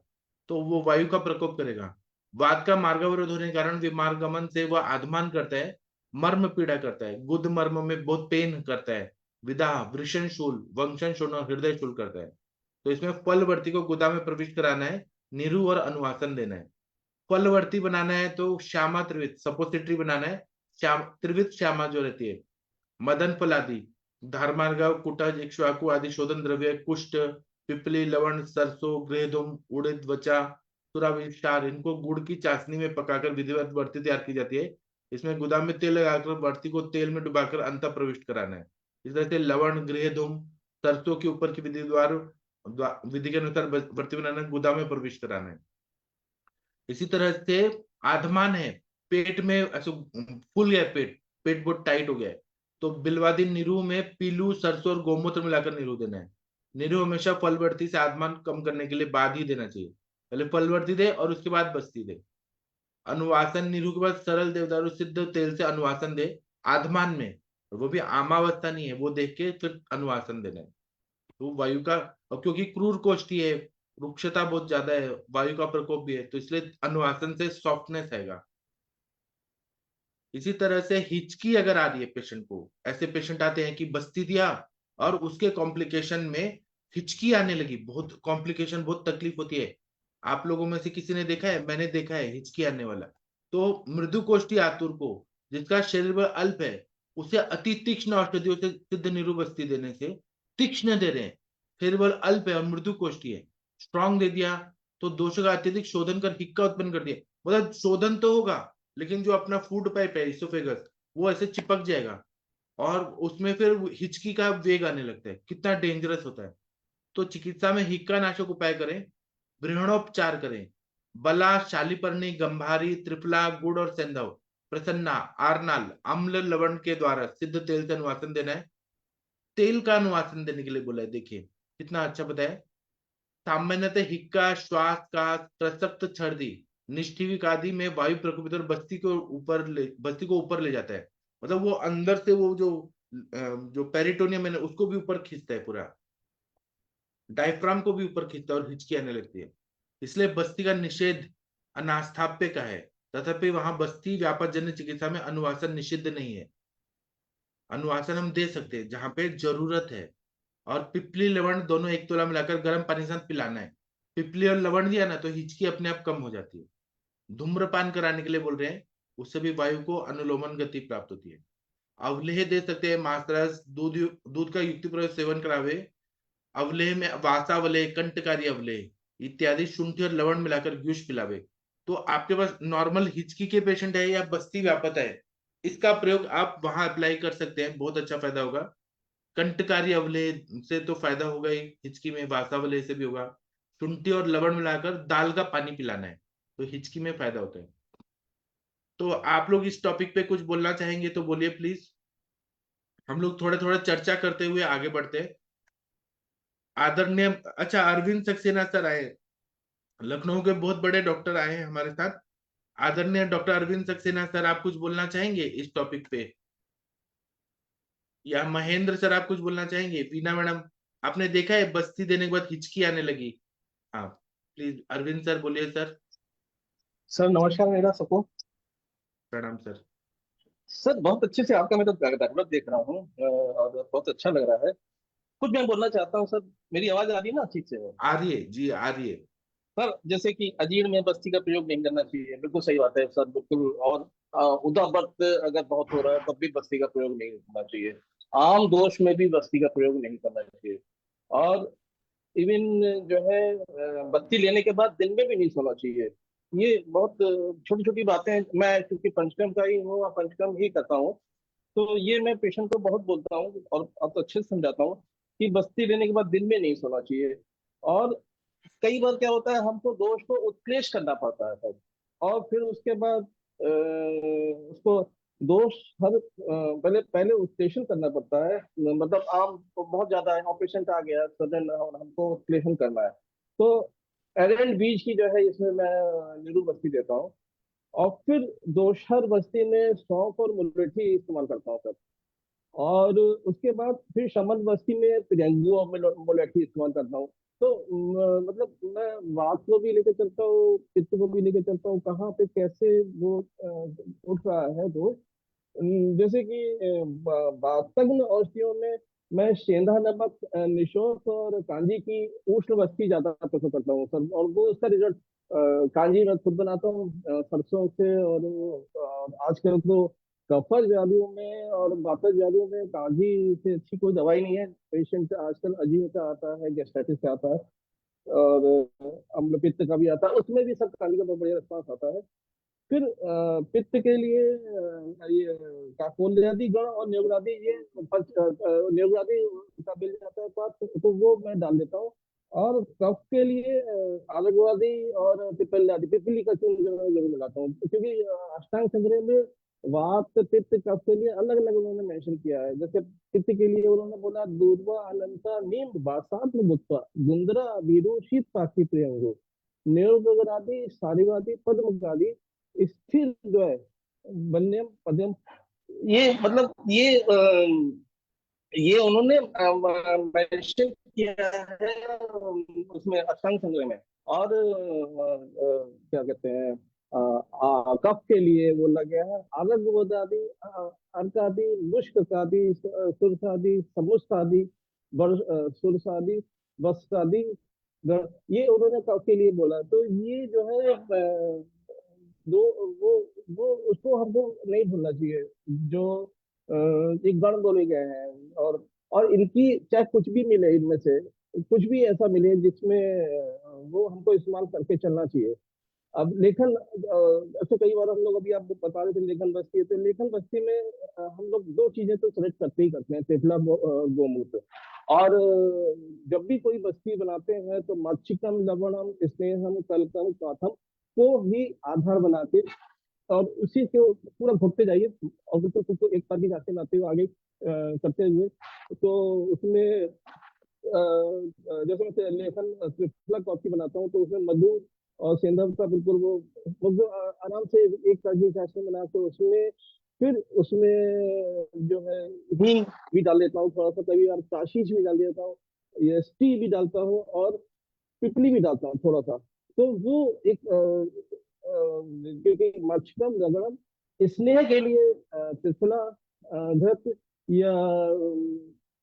तो वो वायु का प्रकोप करेगा। वात का मार्गावरोध होने के कारण विमार्गमन से वह आधमान करता है, मर्म पीड़ा करता है, गुद मर्म में बहुत पेन करता है, विदाह, वृषण शूल, वंशन शूल और हृदय शूल करता है। तो इसमें फलवर्ती को गुदा में प्रविष्ट कराना है, निरु और अनुवासन देना है। फलवर्ती बनाना है तो श्यामा त्रिवित सपोसिटरी बनाना है, श्याम त्रिवित श्यामा जो रहती है। मदन फल आदि, धारमार्गा, कुटज, इक्ष्वाकु आदि शोधन द्रव्य, कुष्ठ, पिपली, लवण, सरसों, गृहधूम, उड़द, वचा, तुराविष्टार, इनको गुड़ की चाशनी में पकाकर विधिवत वर्ती तैयार की जाती है। इसमें गोदाम में तेल लगाकर वर्ती को तेल में डुबाकर अंत प्रविष्ट कराना है। इस तरह से लवण, गृहधूम, सरसों के ऊपर की विधि के अनुसार वर्ती बनाना, गोदाम में प्रविष्ट कराना है। इसी तरह से आधमान है, पेट में ऐसे फूल गया, पेट पेट बहुत टाइट हो गया है, तो बिलवादी निरू में पीलू, सरसों और गोमूत्र मिलाकर निरू देना है। निरू हमेशा फलवर्ती से आधमान कम करने के लिए बाद ही देना चाहिए, पहले फलवर्ती दे और उसके बाद बस्ती दे। अनुवासन, निरू के बाद सरल देवदारू सिद्ध तेल से अनुवासन दे आधमान में, और वो भी आमावस्था नहीं है, वो देख के फिर अनुवासन देना है। तो वायु का, और क्योंकि क्रूर कोष्ठी है, रुक्षता बहुत ज्यादा है, वायु का प्रकोप भी है, तो इसलिए अनुवासन से सॉफ्टनेस आएगा। इसी तरह से हिचकी अगर आ रही है पेशेंट को, ऐसे पेशेंट आते हैं कि बस्ती दिया और उसके कॉम्प्लिकेशन में हिचकी आने लगी, बहुत कॉम्प्लिकेशन, बहुत तकलीफ होती है। आप लोगों में से किसी ने देखा है? मैंने देखा है हिचकी आने वाला। तो मृदु कोष्ठी आतुर को, जिसका शरीर बल अल्प है, उसे अति तीक्ष्ण औषधियों से सिद्ध निरू बस्ती देने से, तीक्ष्ण दे रहे हैं, शरीर बल अल्प है और मृदु कोष्ठी है, स्ट्रॉन्ग दे दिया तो दोषों का अत्यधिक शोधन कर हिक्का उत्पन्न कर दिया। मतलब शोधन तो होगा, लेकिन जो अपना फूड पाइप है इसोफेगस, वो ऐसे चिपक जाएगा और उसमें फिर हिचकी का वेग आने लगता है, कितना डेंजरस होता है। तो चिकित्सा में हिक्का नाशक उपाय करें, वृहणोपचार करें, बला, शालीपर्णी, गंभारी, त्रिफला, गुड़ और सेंधव, प्रसन्ना, आरनाल, अम्ल लवण के द्वारा सिद्ध तेल से अनुवासन देना है। तेल का अनुवासन देने के लिए बोला है, देखिए कितना अच्छा बताया। सामान्यतः हिक्का, श्वास का, प्रसक्त छर्दी, निष्ठिविक आदि में वायु प्रकोपित और बस्ती को ऊपर ले जाता है। मतलब वो अंदर से वो जो पेरिटोनियम है उसको भी ऊपर खींचता है, पूरा डायफ्राम को भी ऊपर खींचता है और हिचकी आने लगती है। इसलिए बस्ती का निषेध अनास्थाप्य का है, तथापि वहां बस्ती व्यापक जन्य चिकित्सा में अनुवासन निषिद्ध नहीं है। अनुवासन हम दे सकते हैं जहां पे जरूरत है। और पिपली लवण दोनों 1 तोला मिलाकर गर्म पानी के साथ पिलाना है। पिपली और लवण दिया ना तो हिचकी अपने आप कम हो जाती है। धूम्रपान कराने के लिए बोल रहे हैं, उससे भी वायु को अनुलोमन गति प्राप्त होती है। अवलेह दे सकते हैं, मांसरस, दूध का युक्तिपूर्वक सेवन करावे। अवलेह में वासावलेह, कंटकारी अवलेह इत्यादि शुंठी और लवण मिलाकर गूश पिलावे। तो आपके पास नॉर्मल हिचकी के पेशेंट है या बस्ती व्यापत है, इसका प्रयोग आप वहां अप्लाई कर सकते हैं, बहुत अच्छा फायदा होगा। कंटकारी अवलेह से तो फायदा होगा ही, हिचकी में वासावलेह से भी होगा। शुंठी और लवण मिलाकर दाल का पानी पिलाना है, तो हिचकी में फायदा होता है। तो आप लोग इस टॉपिक पे कुछ बोलना चाहेंगे तो बोलिए प्लीज। हम लोग थोड़ा थोड़ा चर्चा करते हुए आगे बढ़ते हैं। आदरणीय, अच्छा, अरविंद सक्सेना सर आए, लखनऊ के बहुत बड़े डॉक्टर आए हैं हमारे साथ। आदरणीय डॉक्टर अरविंद सक्सेना सर, आप कुछ बोलना चाहेंगे इस टॉपिक पे? या महेंद्र सर, आप कुछ बोलना चाहेंगे? वीना मैडम, आपने देखा है बस्ती देने के बाद हिचकी आने लगी। हाँ, प्लीज अरविंद सर बोलिए सर। सर नमस्कार मेरा सबको। प्रणाम सर। सर बहुत अच्छे से आपका मैं तो डेवलप देख रहा हूँ और बहुत अच्छा लग रहा है। कुछ मैं बोलना चाहता हूँ सर, मेरी आवाज आ रही है ना ठीक से? आ रही है जी, आ रही है। सर जैसे कि अजीर्ण में बस्ती का प्रयोग नहीं करना चाहिए, बिल्कुल सही बात है सर, बिल्कुल। और उदावत अगर बहुत हो रहा है तब भी बस्ती का प्रयोग नहीं करना चाहिए। आम दोष में भी बस्ती का प्रयोग नहीं करना चाहिए। और इवन जो है बत्ती लेने के बाद दिन में भी नहीं सोना चाहिए। ये बहुत छोटी छोटी बातें हैं। मैं क्योंकि पंचकर्म का ही हूँ और पंचकर्म ही करता हूँ, तो ये मैं पेशेंट को बहुत बोलता हूँ और अब तो अच्छे से समझाता हूँ कि बस्ती लेने के बाद दिन में नहीं सोना चाहिए। और कई बार क्या होता है, हमको दोष को उत्क्लेश करना पड़ता है सर। और फिर उसके बाद उसको दोष पहले पहले उत्क्लेशन करना पड़ता है। मतलब आम तो बहुत ज्यादा है, पेशेंट आ गया सडन और हमको उत्क्लेशन करना है, तो एरेंट बीज की जो है इसमें मैं नींबू बस्ती देता हूँ। और फिर दोषहर बस्ती में सौंफ और मुलठी इस्तेमाल करता हूँ सर। और उसके बाद फिर शमन बस्ती में तिरंगू और मुलठी इस्तेमाल करता हूँ। तो मतलब मैं वात को भी लेके चलता हूँ, पित्त को भी लेके चलता हूँ, कहाँ पे कैसे वो उठ रहा है वो। जैसे कि वातग्न औषधियों में मैं सेंधा नमक, निशोथ और कांजी की उष्ण बस्ती ज्यादा प्रेफर करता हूँ सर। और वो उसका रिजल्ट, कांजी मैं खुद बनाता हूँ सरसों से। और आजकल तो कफज व्याधियों में और वातज व्याधियों में कांजी से अच्छी कोई दवाई नहीं है। पेशेंट आजकल अजीब का आता है, गैस्ट्राइटिस का आता है और अम्ल पित्त का भी आता है, उसमें भी सब कांजी का बहुत बढ़िया रिस्पॉन्स आता है। फिर पित्त के लिए ये काकोल्यादि गण और न्योगरादि, ये न्योगरादि का मिल जाता है पास, तो वो मैं डाल देता हूँ। और कफ के लिए आलगवादी और पिपल्यादि, पिपली का चूर्ण जरूर मिलाता हूँ, क्योंकि अष्टांग संग्रह में वात पित्त कफ के लिए अलग अलग उन्होंने मेंशन किया है। जैसे पित्त के लिए उन्होंने बोला दूर्वा अनंता नीम बासात बुत्वा गुंदरा वीरू शीत पाखी प्रियंगो न्योगरादि सारिवादी पद्मगादी स्थिर जो है वन्यम पद्यम। ये मतलब ये उन्होंने मेंशन किया है उसमें अष्टांग संग्रह में। और क्या कहते हैं, कफ के लिए बोला गया है आरग्वदादि, अर्कादि, मुष्कादि, सुरसादि, समुस्तादि, सुरसादि, वस्त्रादि, ये उन्होंने कफ के लिए बोला। तो ये जो है दो वो वो उसको हमको नहीं भूलना चाहिए, जो एक गण बोले गए हैं। और इनकी चाहे कुछ भी मिले, इनमें से कुछ भी ऐसा मिले जिसमें वो हमको इस्तेमाल करके चलना चाहिए। अब लेखन, ऐसे कई बार हम लोग, अभी आप बता रहे थे लेखन बस्ती है, तो लेखन बस्ती में हम लोग दो चीजें तो सेलेक्ट करते ही करते हैं, तेफला गोमूत्र। और जब भी कोई बस्ती बनाते हैं तो मच्छिकम लवणम स्नेहम कलकम काथम को ही आधार बना के और उसी से पूरा घुटते जाइए। और उसको एक बार की जाते लाते हुए आगे करते हुए, तो उसमें जैसे मैं लेखन त्रिफला कॉफी बनाता हूँ, तो उसमें मधु और सेंधव का बिल्कुल वो जो आराम से एक कड़छी छाछ में बना के उसमें, फिर उसमें जो है हींग भी डाल देता हूँ थोड़ा सा, कभी बार काशीज भी डाल देता हूँ, ये टी भी डालता हूँ और पिपली भी डालता हूँ थोड़ा सा। तो वो एक क्योंकि मक्षकम रगड़म स्नेह के लिए त्रिफला धृत, या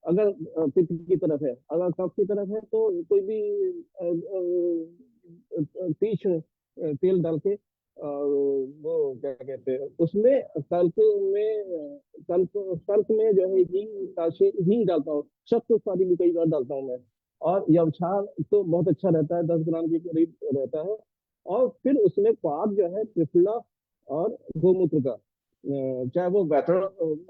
अगर पित्त की तरफ है, अगर कफ की तरफ है तो कोई भी तीक्ष्ण तेल डाल के वो क्या कहते हैं उसमें कल्प में कल्प में जो है हींग डालता हूँ, शक्ति स्वादी भी कई बार डालता हूँ मैं। और यवछार तो बहुत अच्छा रहता है, 10 ग्राम के करीब रहता है। और फिर उसमें पात जो है त्रिफला और गोमूत्र का, चाहे वो बैटर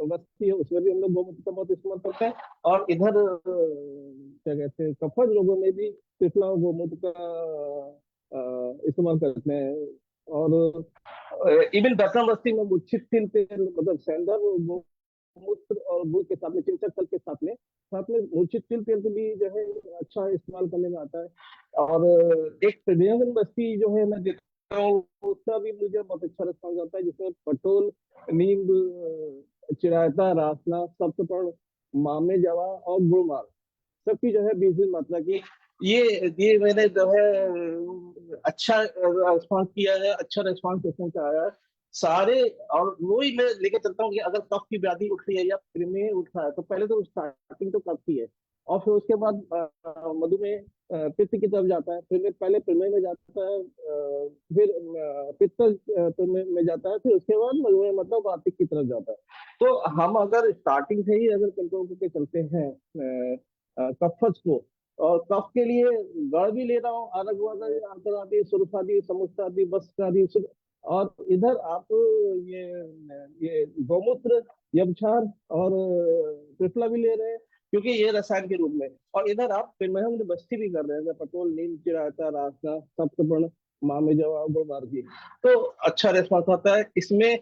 वस्ती है उसमें भी हम लोग गोमूत्र का बहुत इस्तेमाल करते हैं। और इधर क्या कहते हैं कफज रोगों में भी त्रिफला और गोमूत्र का इस्तेमाल करते हैं। और इवन दसम बस्ती में मूर्छित तेल मतलब सेंधव गौमूत्र और गुड़ के साथ में, चिंचक तल के साथ में मूर्छित तेल के भी जो है अच्छा इस्तेमाल करने में आता है। और एक प्रेग्नेंट बस्ती जो है मैं देखता हूँ, उसका भी मुझे बहुत अच्छा रिस्पॉन्स आता है, जिसमें पटोल, नींद, चिरायता, रासना, सप्तपर्ण, मामे जवा और गुड़माल सबकी जो है 20 मात्रा की, ये मैंने जो है अच्छा रिस्पॉन्स किया है, अच्छा रिस्पॉन्स पेशेंट का आया है सारे। और वो ही मैं लेकर चलता हूँ कि अगर कफ की व्याधि उठ रही है या प्रमेह उठ रहा है तो पहले तो स्टार्टिंग तो कफ की है, और फिर उसके बाद मधुमेह पित्त की तरफ जाता है, फिर पहले प्रमेह में जाता है, फिर पित्त प्रमेह में जाता है, फिर उसके बाद मधुमेह मतलब वातिक की तरफ जाता है। तो हम अगर स्टार्टिंग से ही अगर कंट्रोल करके चलते हैं कफज को, और कफ के लिए गढ़ भी ले रहा हूँ, अलग वादी, अंतरादी, सुरफादी, समुस्तादी, बस्तादी, और इधर आप ये गौमूत्र, यवक्षार और त्रिफला भी ले रहे हैं क्योंकि ये रसायन के रूप में, और इधर आप पिलमहम बस्ती भी कर रहे हैं, पटोल, नीम, चिरायता, रासना, सप्तपर्ण, मामे जवा, गुड़मार की। तो अच्छा रिस्पॉन्स आता है इसमें।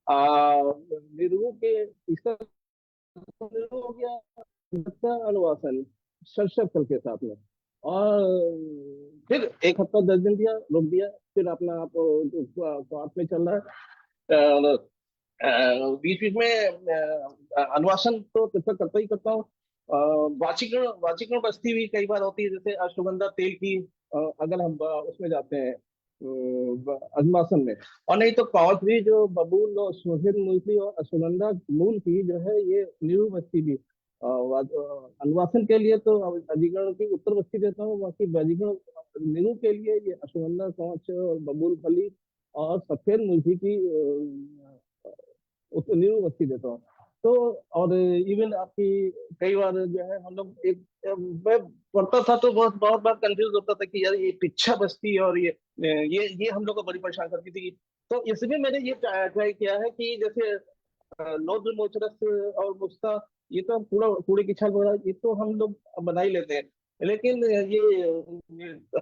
निरोग के इसका हो गया, अनुवासन सरसब फल के साथ में, और फिर एक हफ्ता 10 दिन दिया, रोक दिया, फिर अपना आप पार्ट में चल रहा है। बीच बीच में अनुवासन तो प्रेफर करता ही करता हूँ। वाचिकरण वाचिकरण बस्ती भी कई बार होती है, जैसे अश्वगंधा तेल की, अगर हम उसमें जाते हैं अजमासन में, और नहीं तो कावत्री जो बबूल और सुहेल मूली और अश्वगंधा मूल की जो है ये नींबू बस्ती भी अनुवासन के लिए तो अधिकरण की उत्तर बस्ती देता हूँ, बाकी वजीकरण नींबू के लिए ये अश्वगंधा, कवच और बबूल फली और सफेद मूली की उसको नींबू बस्ती देता हूँ। तो और इवन आपकी कई बार जो है हम लोग एक मैं पढ़ता था तो बहुत बहुत बार कंफ्यूज होता था कि यार ये पिच्छा बस्ती और ये हम लोग को बड़ी परेशान करती थी। तो इसमें मैंने ये ट्राई किया है कि जैसे लौद्र मोचरस और मुस्ता, ये तो हम कूड़े की छाल वगैरह ये तो हम लोग बना ही लेते हैं, लेकिन ये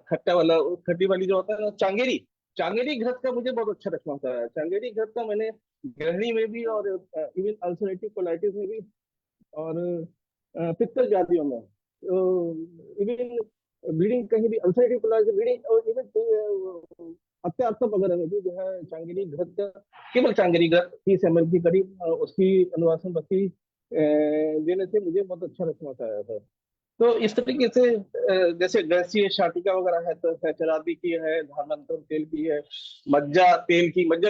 खट्टी वाली जो होता है ना, चांगेरी, चांगेरी घृत का मुझे बहुत अच्छा रिस्पॉन्स आया है। चांगेरी घृत का मैंने गृहिणी में भी और इवन अल्सरेटिव कोलाइटिस में भी और पित्तल व्याधियों में, इवन ब्लीडिंग कहीं भी अल्सरेटिव कोलाइटिस ब्लीडिंग, और इवन अत्यात्म वगैरह में भी जो है चांगेरी घृत का, केवल चांगेरी घृत 30 ml की करीब उसकी अनुवासन बस्ती देने से मुझे बहुत अच्छा रिस्पॉन्स आया था। तो इस तरीके से जैसे गैसीय शाटिका वगैरह है तो सहचरादी की है, धानांतर तेल की है, मज्जा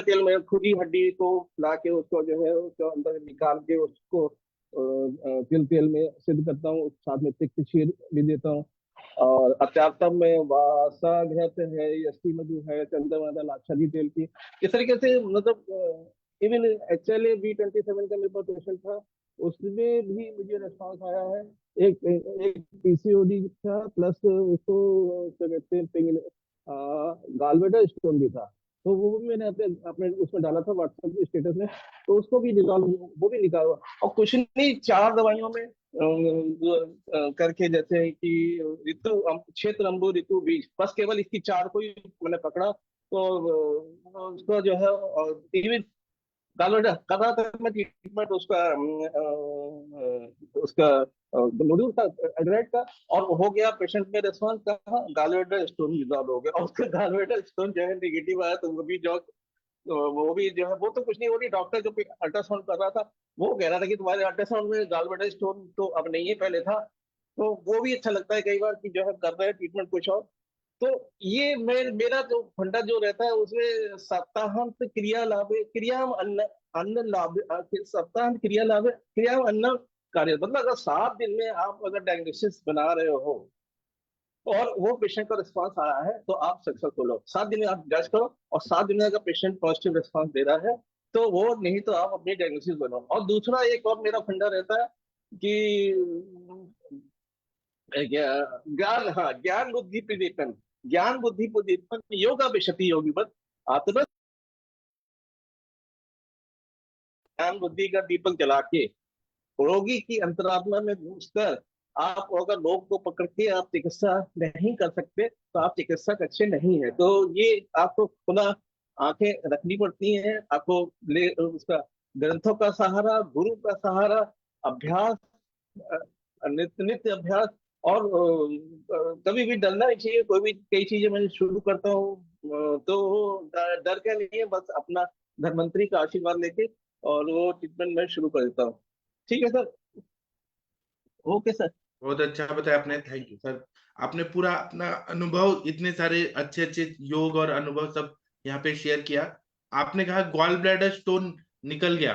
तेल में खुद ही हड्डी को ला के उसको जो है उसको अंदर निकाल के उसको तेल में सिद्ध करता हूँ, साथ में तिक्त क्षीर भी देता हूँ। और अत्यात्म में वासा घृत है, यष्टि मधु है, चंद्रमादा लाक्षादी तेल की, इस तरीके से मतलब इवन HLA-B27 का मेरे पास पेशेंट था, उसमें भी मुझे रिस्पॉन्स आया है। एक एक PCOD था, प्लस उसको क्या कहते हैं गालवेटर स्टोन भी था, तो वो भी मैंने अपने अपने उसमें डाला था व्हाट्सएप स्टेटस में, तो उसको भी वो भी निकाला। और कुछ नहीं, 4 दवाइयों में करके, जैसे कि ऋतु क्षेत्र अम्बु ऋतु बीज, बस केवल इसकी 4 को ही मैंने पकड़ा, तो उसको जो है कर रहा था मैं ट्रीटमेंट उसका उसका मॉड्यूल का एड्राइड का, और हो गया पेशेंट में रिस्पॉन्स का, गालवेटर स्टोन रिजॉल्व हो गया, और उसका गालवेटर स्टोन जो है निगेटिव आया, तो वो भी जो है वो तो कुछ नहीं, वो नहीं, डॉक्टर जो अल्ट्रासाउंड कर रहा था वो कह रहा था कि तुम्हारे अल्ट्रासाउंड में गालवेटर स्टोन तो अब नहीं है, पहले था। तो वो भी अच्छा लगता है कई बार कि जो है कर रहे हैं ट्रीटमेंट कुछ और। तो ये मेरा जो फंडा जो रहता है उसमें सप्ताहांत क्रिया लाभे क्रिया अन्न अन्न लाभ, सप्ताहांत क्रिया लाभे क्रिया अन्न कार्य, मतलब अगर 7 दिन में आप अगर डायग्नोसिस बना रहे हो और वो पेशेंट का रिस्पांस आया है तो आप सक्सेसफुल हो। 7 दिन में आप जज करो, और 7 दिन में अगर पेशेंट पॉजिटिव रिस्पांस दे रहा है तो वो, नहीं तो आप अपनी डायग्नोसिस बनाओ। और दूसरा एक और मेरा फंडा रहता है कि ज्ञान, हाँ, ज्ञान बुद्धि प्रदीपन, ज्ञान बुद्धि प्रदीपन योगा विशति योगी बस आत्मा, ज्ञान बुद्धि का दीपक जला के रोगी की अंतरात्मा में घुसकर आप अगर लोग को पकड़ के आप चिकित्सा नहीं कर सकते तो आप चिकित्सक अच्छे नहीं है। तो ये आपको खुला आंखें रखनी पड़ती हैं, आपको ले उसका ग्रंथों का सहारा, गुरु का सहारा, अभ्यास, नित्य नित्य अभ्यास। और कभी भी डरना नहीं चाहिए। कोई भी कई चीजें मैं शुरू करता हूँ तो डर के नहीं है, बस अपना धन्वंतरी का आशीर्वाद लेके और वो ट्रीटमेंट मैं शुरू कर देता हूँ। ठीक है सर। Okay sir. बहुत अच्छा बताया आपने, थैंक यू सर। आपने पूरा अपना अनुभव, इतने सारे अच्छे अच्छे योग और अनुभव सब यहाँ पे शेयर किया। आपने कहा गॉल ब्लैडर स्टोन निकल गया,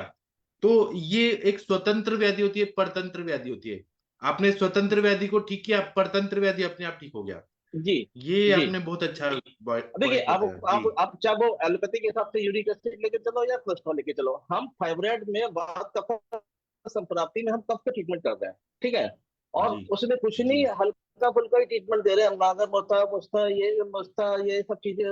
तो ये एक स्वतंत्र व्याधि होती है, परतंत्र व्याधि होती है। आपने स्वतंत्र व्याधि को ठीक किया, परतंत्र व्याधि अपने आप ठीक हो गया। जी ये जी। आपने बहुत अच्छा देखिए, पॉइंट आप बताया जी। आप चाहे वो एलोपैथी के हिसाब से यूरिक एसिड लेके चलो या कोलेस्ट्रॉल लेके चलो, हम थायराइड में वात कफ संप्राप्ति में हम कफ का ट्रीटमेंट करते हैं। ठीक है। और जी उसमें कुछ जी नहीं, हल्का फुल्का ही ट्रीटमेंट दे रहे हैं, नागर मोस्ता ये सब चीजें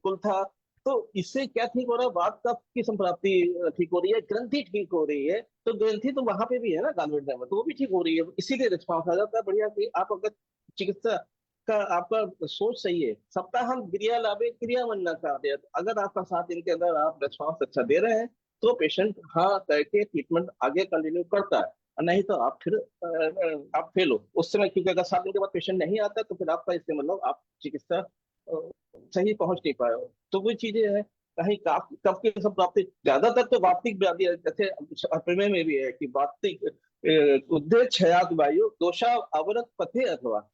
कुल था। तो इससे क्या ठीक हो रहा है? वात कफ की संप्राप्ति ठीक हो रही है, ग्रंथि ठीक हो रही है। तो ग्रंथि तो वहां पे भी है ना गॉलब्लैडर में, तो वो भी ठीक हो रही है, इसीलिए रिस्पॉन्स आ जाता है बढ़िया। कि आप अगर चिकित्सा का आपका सोच सही है, सप्ताह हम क्रिया लाभे क्रिया मन न काटे, अगर आपका 7 दिन के अंदर आप रिस्पॉन्स अच्छा दे रहे हैं तो पेशेंट हाँ करके ट्रीटमेंट आगे कंटिन्यू करता है। और नहीं तो आप फिर आप फेल हो उस समय, क्योंकि अगर 7 दिन के बाद पेशेंट नहीं आता तो फिर आपका इससे मतलब आप चिकित्सा सही पहुंच नहीं पाए हो। तो वो चीजें हैं। कहीं कफ कफ की संप्राप्ति ज्यादातर तो वातिक व्याधि है, जैसे प्रमेय में भी है कि वातिक उद्धे क्षयात वायु दोषा अवरत पथे अथवा,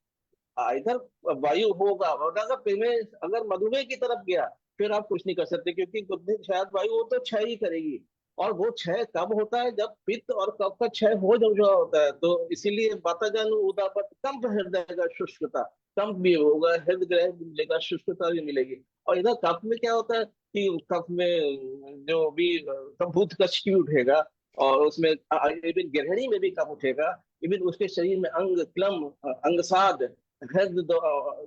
इधर वायु होगा। और अगर पेमें अगर मधुमेह की तरफ गया फिर आप कुछ नहीं कर सकते, क्योंकि बुद्धि शायद वायु वो तो क्षय ही करेगी। और वो क्षय कब होता है? जब पित्त और कफ का क्षय हो जब जो होता है। तो इसीलिए वाताजन उदापत कंप हृदय का शुष्कता, कंप भी होगा, हृदय ग्रह भी मिलेगा, शुष्कता भी मिलेगी। और इधर कफ में क्या होता है कि कफ में जो भी संभूत कष्ट भी उठेगा, और उसमें इवन गृहिणी में भी कफ उठेगा, इवन उसके शरीर में अंग क्लम, अंगसाद, हृदय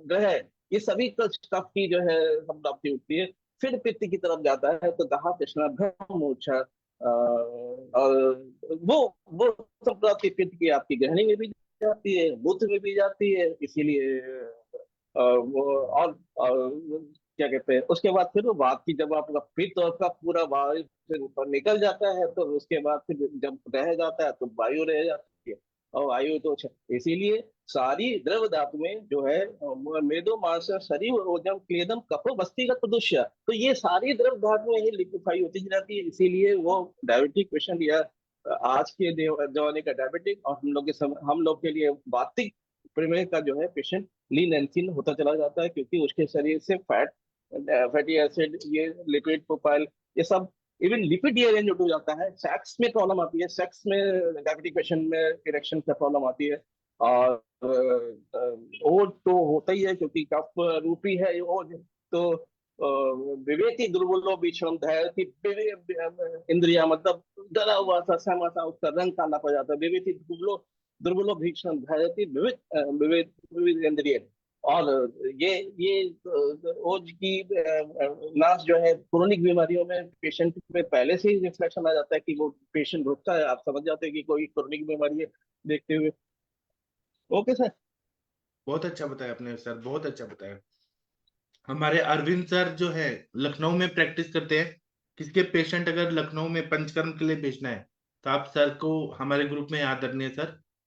ग्रह, ये सभी कफ की जो है संप्राप्ति उठती है। फिर पित्त की तरफ जाता है तो दाह तृष्णा भ्रम मूर्छा, और वो संप्राप्ति पित्त की आपकी गहनी में भी जाती है, बुद्ध में भी जाती है। इसीलिए और क्या कहते हैं, उसके बाद फिर वो बात की जब आपका पित्त और कफ पूरा वायु से ऊपर निकल जाता है तो उसके बाद फिर जब रह जाता है तो वायु रह जाती है। और वायु तो इसीलिए सारी द्रव धातु में जो है मेदो मांस शरीर ओजम क्लेदम कफो वस्तिगत प्रदुष्य, तो ये सारी द्रव धातुएं ही लिक्विफाई होती जाती है। इसीलिए वो डायबिटिक पेशेंट या आज के जमाने का डायबिटिक, और हम लोग के लिए वातिक प्रमेय का जो है पेशेंट लीन एंड थिन होता चला जाता है, क्योंकि उसके शरीर से फैटी एसिड, ये लिपिड प्रोफाइल, ये सब, इवन लिपिड ये रेंज उठ जाता है। सेक्स में प्रॉब्लम आती है, सेक्स में डायबिटिक पेशेंट में इरेक्शन का प्रॉब्लम आती है। और ओज तो होता ही है, क्योंकि कफ रूपी है ये ओज। तो विवेकी दुर्बलो भीषण धैर्य इंद्रिया, मतलब डरा हुआ सा सहमा सा उसका रंग काला पड़ जाता है। विवेकी दुर्बलो दुर्बलो भीषण धैर्य विविध विविध विविध इंद्रिय। और ये ओज की नाश जो है क्रोनिक बीमारियों में पेशेंट में पहले से ही रिफ्लेक्शन आ जाता है कि वो पेशेंट रुकता है, आप समझ जाते हैं कि कोई क्रोनिक बीमारी है देखते हुए। Okay sir. बहुत अच्छा बताया आपने सर, बहुत अच्छा बताया। हमारे अरविंद सर जो है लखनऊ में प्रैक्टिस करते हैं। किसी के पेशेंट अगर लखनऊ में पंचकर्म के लिए भेजना है तो आप सर को, हमारे ग्रुप में आदरणीय सर,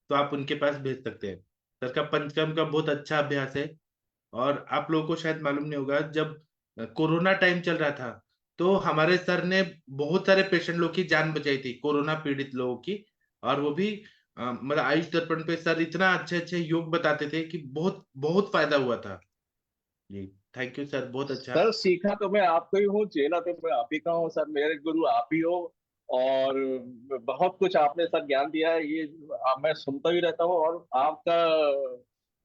तो आप उनके पास भेज सकते हैं। सर का पंचकर्म का बहुत अच्छा अभ्यास है। और आप लोगों को शायद मालूम नहीं होगा, जब कोरोना टाइम चल रहा था तो हमारे सर ने बहुत सारे पेशेंट लोग की जान बचाई थी, कोरोना पीड़ित लोगों की। और वो भी मतलब आयुष दर्पण पे सर इतना अच्छे अच्छे योग बताते थे कि बहुत बहुत फायदा हुआ था। जी थैंक यू सर, बहुत अच्छा। सर सीखा तो मैं आपको ही हूँ, चेला तो मैं आप ही का हूँ सर, मेरे गुरु आप ही हो। और बहुत कुछ आपने सर ज्ञान दिया है, ये मैं सुनता भी रहता हूँ। और आपका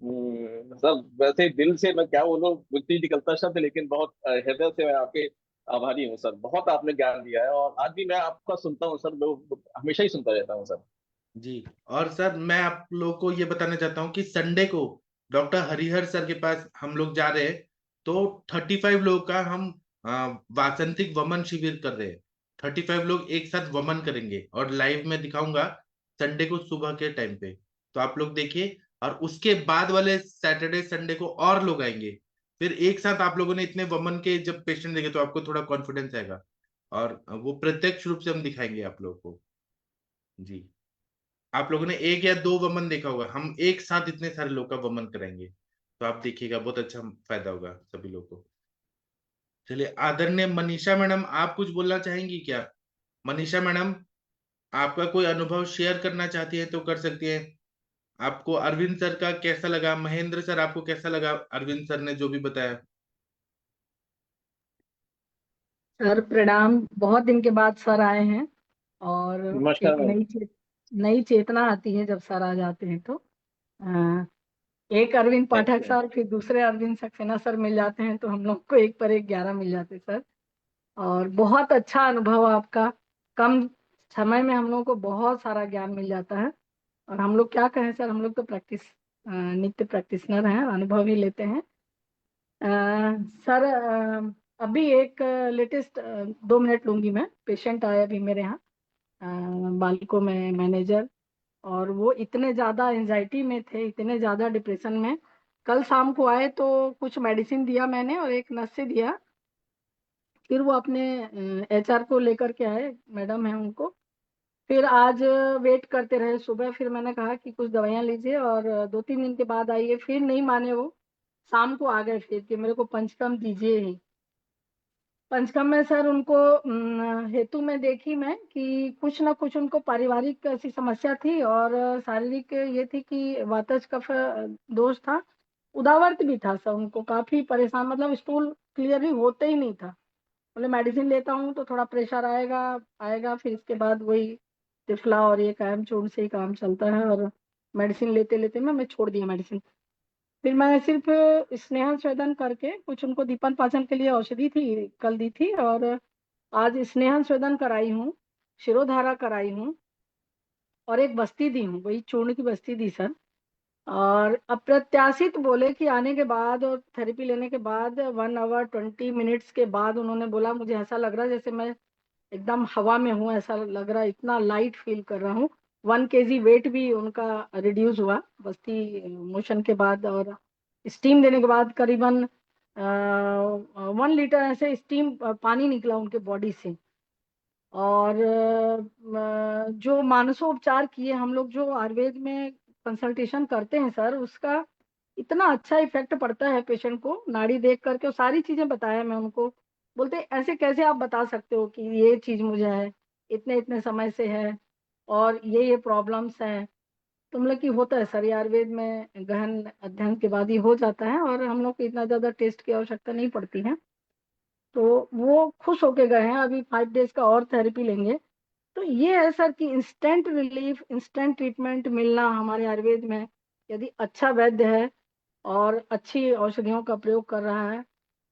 मतलब वैसे दिल से मैं क्या बोलूँ, मुझसे निकलता शब्द, लेकिन बहुत हृदय से मैं आपके आभारी हूँ सर। बहुत आपने ज्ञान दिया है और आज भी मैं आपका सुनता हूँ सर, मैं हमेशा ही सुनता रहता हूँ सर। जी और सर मैं आप लोगों को ये बताना चाहता हूँ कि संडे को डॉक्टर हरिहर सर के पास हम लोग जा रहे हैं। तो 35 लोगों का हम वासंतिक वमन शिविर कर रहे हैं। 35 लोग एक साथ वमन करेंगे और लाइव में दिखाऊंगा संडे को सुबह के टाइम पे। तो आप लोग देखिए, और उसके बाद वाले सैटरडे संडे को और लोग आएंगे। फिर एक साथ आप लोगों ने इतने वमन के जब पेशेंट देखे तो आपको थोड़ा कॉन्फिडेंस आएगा, और वो प्रत्यक्ष रूप से हम दिखाएंगे आप लोगों को। जी, आप लोगों ने एक या दो वमन देखा होगा, हम एक साथ इतने सारे लोग का वमन कराएंगे, तो आप देखिएगा बहुत अच्छा फायदा होगा सभी लोगों को। चलिए, आदरणीय मनीषा मैडम, आप कुछ बोलना चाहेंगी क्या? मनीषा मैडम, आपका कोई अनुभव शेयर करना चाहती है तो कर सकती है। आपको अरविंद सर का कैसा लगा? महेंद्र सर, आपको कैसा लगा अरविंद सर ने जो भी बताया? सर प्रणाम, बहुत दिन के बाद सर आए हैं और नमस्कार एक मैम। नई चेतना आती है जब सर आ जाते हैं तो अ, एक Arvind thank Pathak you. Sir फिर दूसरे अरविंद सक्सेना सर मिल जाते हैं तो हम लोग को एक पर एक 11 मिल जाते सर। और बहुत अच्छा अनुभव आपका, कम समय में हम लोग को बहुत सारा ज्ञान मिल जाता है। और हम लोग क्या कहें सर, हम लोग तो नित्य प्रैक्टिशनर हैं, अनुभव ही लेते हैं। अ, सर अभी एक लेटेस्ट 2 मिनट लूंगी मैं। पेशेंट आया अभी मेरे यहाँ, बालिको में मैनेजर, और वो इतने ज़्यादा एंजाइटी में थे, इतने ज़्यादा डिप्रेशन में। कल शाम को आए तो कुछ मेडिसिन दिया मैंने और एक नस से दिया। फिर वो अपने HR को लेकर के आए, मैडम है उनको। फिर आज वेट करते रहे सुबह, फिर मैंने कहा कि कुछ दवाइयाँ लीजिए और 2-3 दिन के बाद आइए। फिर नहीं माने वो, शाम को आ गए फिर कि मेरे को पंचकर्म दीजिए ही। पंचकर्म में सर उनको हेतु में देखी मैं कि कुछ ना कुछ उनको पारिवारिक ऐसी समस्या थी और शारीरिक ये थी कि वातज कफ दोष था, उदावर्त भी था सर। उनको काफी परेशान, मतलब स्टूल क्लियरली होते ही नहीं था। बोले मेडिसिन लेता हूँ तो थोड़ा प्रेशर आएगा आएगा, फिर इसके बाद वही तिफला और ये कायम चूर्ण से ही काम चलता है। और मेडिसिन लेते लेते मैं छोड़ दिया मेडिसिन। फिर मैं सिर्फ स्नेहन स्वेदन करके कुछ उनको दीपन पाचन के लिए औषधि थी कल दी थी, और आज स्नेहन स्वेदन कराई हूँ, शिरोधारा कराई हूँ और एक बस्ती दी हूँ, वही चूर्ण की बस्ती दी सर। और अप्रत्याशित बोले कि आने के बाद और थेरेपी लेने के बाद 1 आवर 20 मिनट्स के बाद उन्होंने बोला मुझे ऐसा लग रहा है जैसे मैं एकदम हवा में हूँ, ऐसा लग रहा है, इतना लाइट फील कर रहा हूँ। 1 kg वेट भी उनका रिड्यूस हुआ बस्ती मोशन के बाद। और स्टीम देने के बाद करीबन 1 लीटर ऐसे स्टीम पानी निकला उनके बॉडी से। और जो मानसोपचार किए हम लोग, जो आयुर्वेद में कंसल्टेशन करते हैं सर, उसका इतना अच्छा इफेक्ट पड़ता है पेशेंट को। नाड़ी देख करके वो सारी चीजें बताया मैं उनको। बोलते ऐसे कैसे आप बता सकते हो कि ये चीज मुझे है, इतने इतने समय से है और ये प्रॉब्लम्स हैं। तो मतलब कि होता है सर, ये आयुर्वेद में गहन अध्ययन के बाद ही हो जाता है और हम लोग को इतना ज्यादा टेस्ट की आवश्यकता नहीं पड़ती है। तो वो खुश होके गए हैं, अभी 5 डेज का और थेरेपी लेंगे। तो ये है सर कि इंस्टेंट रिलीफ, इंस्टेंट ट्रीटमेंट मिलना हमारे आयुर्वेद में, यदि अच्छा वैद्य है और अच्छी औषधियों का प्रयोग कर रहा है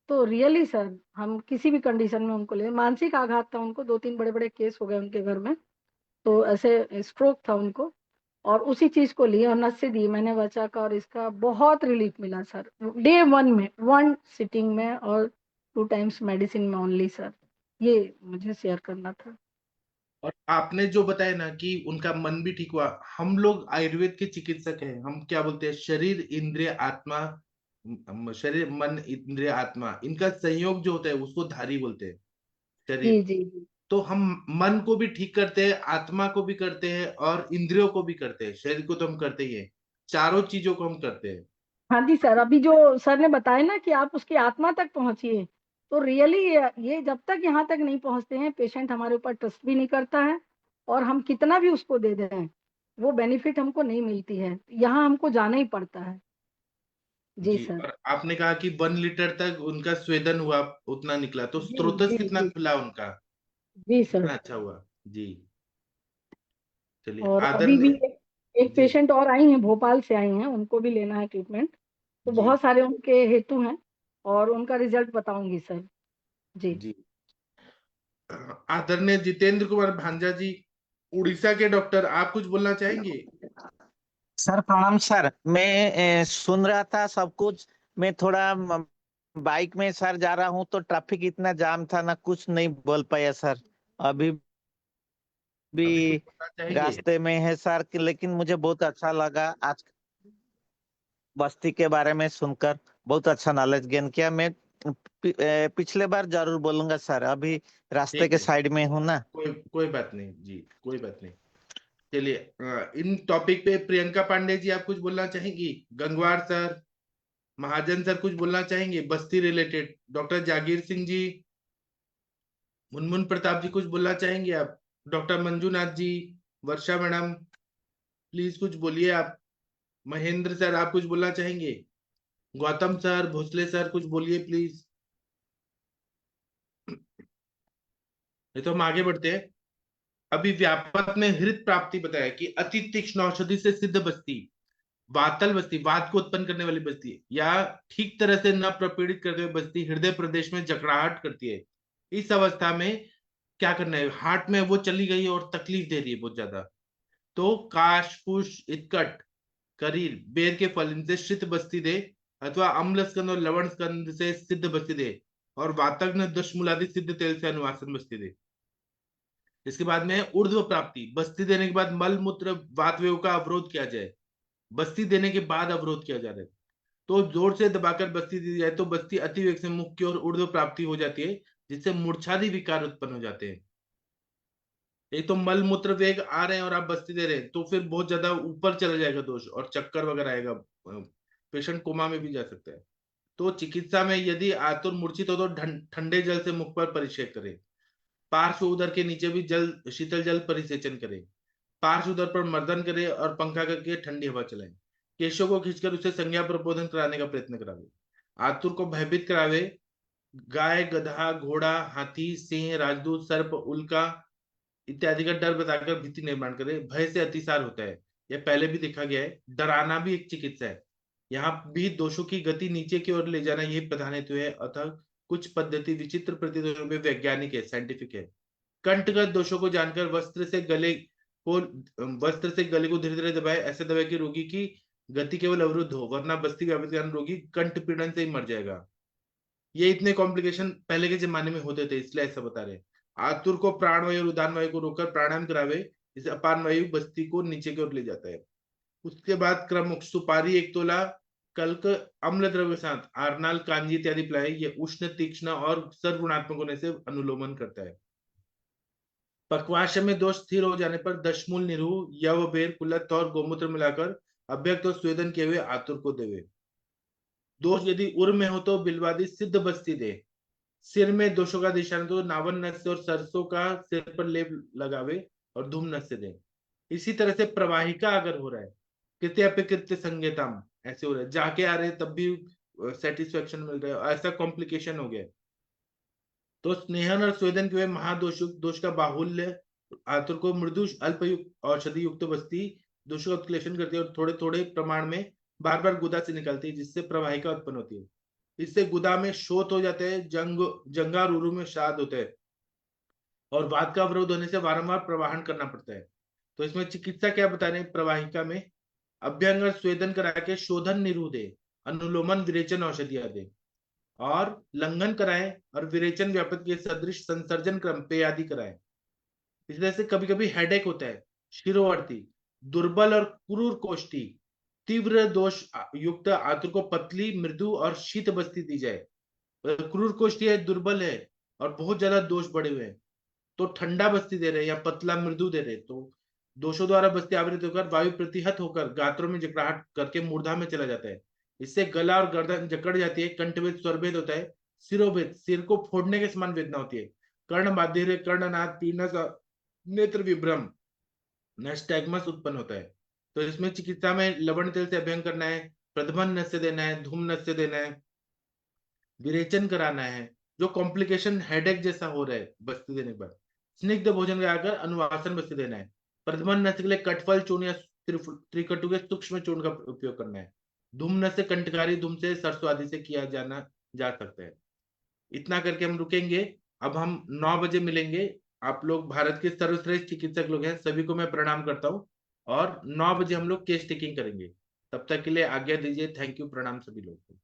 तो रियली सर हम किसी भी कंडीशन में उनको ले। मानसिक आघात था उनको, 2-3 बड़े बड़े केस हो गए उनके घर में, तो ऐसे स्ट्रोक था उनको, और उसी चीज को लिए और नस से दी मैंने बचा का, और इसका बहुत रिलीफ मिला सर Day 1 में, 1 सिटिंग में, और 2 टाइम्स मेडिसिन में ओनली सर। ये मुझे शेयर करना था। और आपने जो बताया ना कि उनका मन भी ठीक हुआ, हम लोग आयुर्वेद के चिकित्सक हैं, हम क्या बोलते हैं, शरीर इंद्रिय आत्मा, शरीर मन इंद्रिय आत्मा, इनका संयोग जो होता है उसको धारी बोलते हैं, जी शरीर। जी जी। तो हम मन को भी ठीक करते हैं, आत्मा को भी करते हैं और इंद्रियों को भी करते हैं, शरीर को तो हम करते ही हैं, चारों चीजों को हम करते हैं। हाँ जी सर, अभी जो सर ने बताया ना कि आप उसकी आत्मा तक पहुंचिए, तो रियली ये जब तक यहाँ तक नहीं पहुंचते हैं पेशेंट हमारे ऊपर ट्रस्ट भी नहीं करता है। और हम कितना भी उसको दे दें वो बेनिफिट हमको नहीं मिलती है, यहाँ हमको जाना ही पड़ता है। जी जी, सर। और आपने कहा कि 1 लीटर तक उनका स्वेदन हुआ, उतना निकला, तो जी स्त्रोतस जी कितना जी। खुला उनका, जी सर। कितना अच्छा हुआ। जी, चलिए और अभी भी आदरणीय। एक जी पेशेंट और आई हैं, भोपाल से आई हैं, उनको भी लेना है ट्रीटमेंट। तो जी बहुत सारे उनके हेतु हैं और उनका रिजल्ट बताऊंगी सर। जी। जी। आदरणीय जितेंद्र कुमार भांजा जी, उड़ीसा के डॉक्टर, आप कुछ बोलना चाहेंगे? सर प्रणाम सर। मैं सुन रहा था सब कुछ। मैं थोड़ा बाइक में सर जा रहा हूँ तो ट्रैफिक इतना जाम था ना, कुछ नहीं बोल पाया सर। अभी अभी कुछ भी बोलना चाहेंगे? रास्ते में है सर लेकिन मुझे बहुत अच्छा लगा आज। बस्ती के बारे में सुनकर बहुत अच्छा नॉलेज गेन किया। मैं पिछले बार जरूर बोलूंगा सर, अभी रास्ते ठीक के है, साइड में हूँ ना। कोई बात नहीं जी, कोई बात नहीं। चलिए, इन टॉपिक पे प्रियंका पांडे जी आप कुछ बोलना चाहेंगी? गंगवार सर, महाजन सर कुछ बोलना चाहेंगे बस्ती रिलेटेड? डॉक्टर जागीर सिंह जी, मुनमुन प्रताप जी कुछ बोलना चाहेंगे आप? Doctor Manjunath ji, Varsha madam, please कुछ बोलिए आप। महेंद्र सर आप कुछ बोलना चाहेंगे? गौतम सर, भोसले सर कुछ बोलिए प्लीज। नहीं तो हम आगे बढ़ते हैं। अभी व्यापक में हृत प्राप्ति बताया कि अति तीक्ष्ण औषधि से सिद्ध बस्ती, वातल बस्ती, वात को उत्पन्न करने वाली बस्ती, या ठीक तरह से न प्रपीड़ित करते हुए बस्ती हृदय प्रदेश में जकड़ाहट करती है। इस अवस्था में क्या करना है? हार्ट में वो चली गई और तकलीफ दे रही है बहुत ज्यादा, तो काश कुश इत्कट करील बेर के फल इनसे शीत बस्ती दे, अथवा अम्ल स्कंद और लवण स्कंद से सिद्ध बस्ती दे, और वातग्न दशमूलादि सिद्ध तेल से अनुवासन बस्ती दे। इसके बाद में ऊर्ध्व प्राप्ति, बस्ती देने के बाद मल मूत्र वातवेव का अवरोध किया जाए। बस्ती देने के बाद अवरोध किया जा रहा है, तो जोर से दबाकर बस्ती दी जाए तो बस्ती अतिवेग से मुख की ओर ऊर्ध्व प्राप्ति हो जाती है, जिससे मूर्छादि विकार उत्पन्न हो जाते हैं। एक तो मल मूत्र वेग आ रहे हैं और आप बस्ती दे रहे हैं, तो फिर बहुत ज्यादा ऊपर चला जाएगा दोष और चक्कर वगैरह आएगा, पेशेंट कोमा में भी जा सकता है। तो चिकित्सा में यदि आतुर मूर्छित हो तो ठंडे जल से मुख पर परिषेक करें। पार्श्व उदर के नीचे भी जल शीतल जल परिसेचन करें। पार्श्व उदर पर मर्दन करें और पंखा करके ठंडी हवा चलाएं। केशों को खींचकर उसे संज्ञा प्रबोधन कराने का प्रयत्न करावे। आतुर को भयभीत करावे। गाय, गधा, घोड़ा, हाथी, सिंह, राजदूत, सर्प, उल्का इत्यादि का डर बताकर भीति निर्माण करे। भय से अतिसार होता है, यह पहले भी देखा गया है। डराना भी एक चिकित्सा है। यहाँ भी दोषों की गति नीचे की ओर ले जाना यही प्रधान हेतु है, अतः कुछ पद्धति विचित्र प्रतीत में वैज्ञानिक है, साइंटिफिक है। कंठगत दोषों को जानकर वस्त्र से गले को धीरे धीरे दबाए, ऐसे दबाए कि रोगी की गति केवल अवरुद्ध हो, वरना बस्ती व्यापित कारण रोगी कंठ पीड़न से ही मर जाएगा। ये इतने कॉम्प्लिकेशन पहले के जमाने में होते थे, इसलिए ऐसा बता रहे हैं। आतुर को प्राणवायु और उदान वायु को रोककर प्राणायाम करावे, इसे अपान वायु बस्ती को नीचे की ओर ले जाता है। उसके बाद क्रमुक सुपारी 1 तोला, कल्क, अम्ल द्रव्य साथ आरनाल, कांजी इत्यादि पिलाए। ये उष्ण, तीक्ष्ण और सर्वगुणात्मक होने से अनुलोमन करता है। पक्वाशय में दोष स्थिर हो जाने पर दशमूल, निरू, यव, बेर, कुलत और गोमूत्र मिलाकर अभ्यक्त और स्वेदन किए हुए आतुर को देवे। दोष यदि उर में हो तो बिलवादी सिद्ध बस्ती दे। सिर में दोषों का दिशान तो नावन नस से और सरसों का सिर पर लेप लगावे और धूम नस से दे। इसी तरह से प्रवाहिका अगर हो रहा है, कृत्य अपिकृत्य संगीतम ऐसे हो रहा है, जाके आ रहे हैं तब भी सेटिस्फेक्शन मिल रहा है, ऐसा कॉम्प्लिकेशन हो गया, तो स्नेहन और स्वेदन के हुए महादोष दोष का बाहुल्य आतुर को मृदु अल्पयुक्त औषधि युक्त बस्ती दोषों का उत्क्लेशन करती है और थोड़े थोड़े प्रमाण में बार बार गुदा से निकलती है, जिससे प्रवाहिका उत्पन्न होती है। इससे गुदा में शोथ हो जाते हैं, जंगा रूरू में शाद होते हैं और वात का अवरोध होने से बारंबार प्रवाहन करना पड़ता है। तो इसमें चिकित्सा क्या बता रहे हैं? प्रवाहिका में अभ्यंग और स्वेदन करा के शोधन निरोध दे, अनुलोमन विरेचन औषधियां दे, और लंघन कराएं और विरेचन व्यापक के सदृश संसर्जन क्रम पे आदि कराएं। इस तरह से कभी कभी हेडेक होता है, शिरोवर्ती, दुर्बल और क्रूर कोष्ठी, तीव्र दोष युक्त आतुर को पतली, मृदु और शीत बस्ती दी जाए। क्रूर कोष्ठी है, दुर्बल है और बहुत ज्यादा दोष बढ़े हुए हैं, तो ठंडा बस्ती दे रहे हैं या पतला मृदु दे रहे हैं, तो दोषों द्वारा बस्ती आवृत होकर वायु प्रतिहत होकर गात्रों में जकड़ाहट करके मूर्धा में चला जाता है। इससे गला और गर्दन जकड़ जाती है, कंठभेद, स्वरभेद होता है, सिरोभेद, सिर को फोड़ने के समान वेदना होती है, कर्ण बाधिर, कर्णनाद, पीनस, नेत्र विभ्रम, नैस्टैग्मस उत्पन्न होता है। तो इसमें चिकित्सा में लवण तेल से अभ्यंग करना है, प्रधमन नस से देना है, धूम नस से देना है, विरेचन कराना है। जो कॉम्प्लिकेशन हेडेक जैसा हो रहा है बस्ती देने पर, स्निग्ध भोजन कराकर अनुवासन बस्ती देना है। प्रधमन नस के लिए कटफल चूर्ण या त्रिकटु के सूक्ष्म चूर्ण का उपयोग करना है। धूम नस से कंटकारी धूम से सरसों आदि से किया जाना जा सकता है। इतना करके हम रुकेंगे। अब हम 9 बजे मिलेंगे। आप लोग भारत के सर्वश्रेष्ठ चिकित्सक लोग हैं, सभी को मैं प्रणाम करता हूँ, और 9 बजे हम लोग केस टेकिंग करेंगे। तब तक के लिए आज्ञा दीजिए। थैंक यू, प्रणाम सभी लोगों को।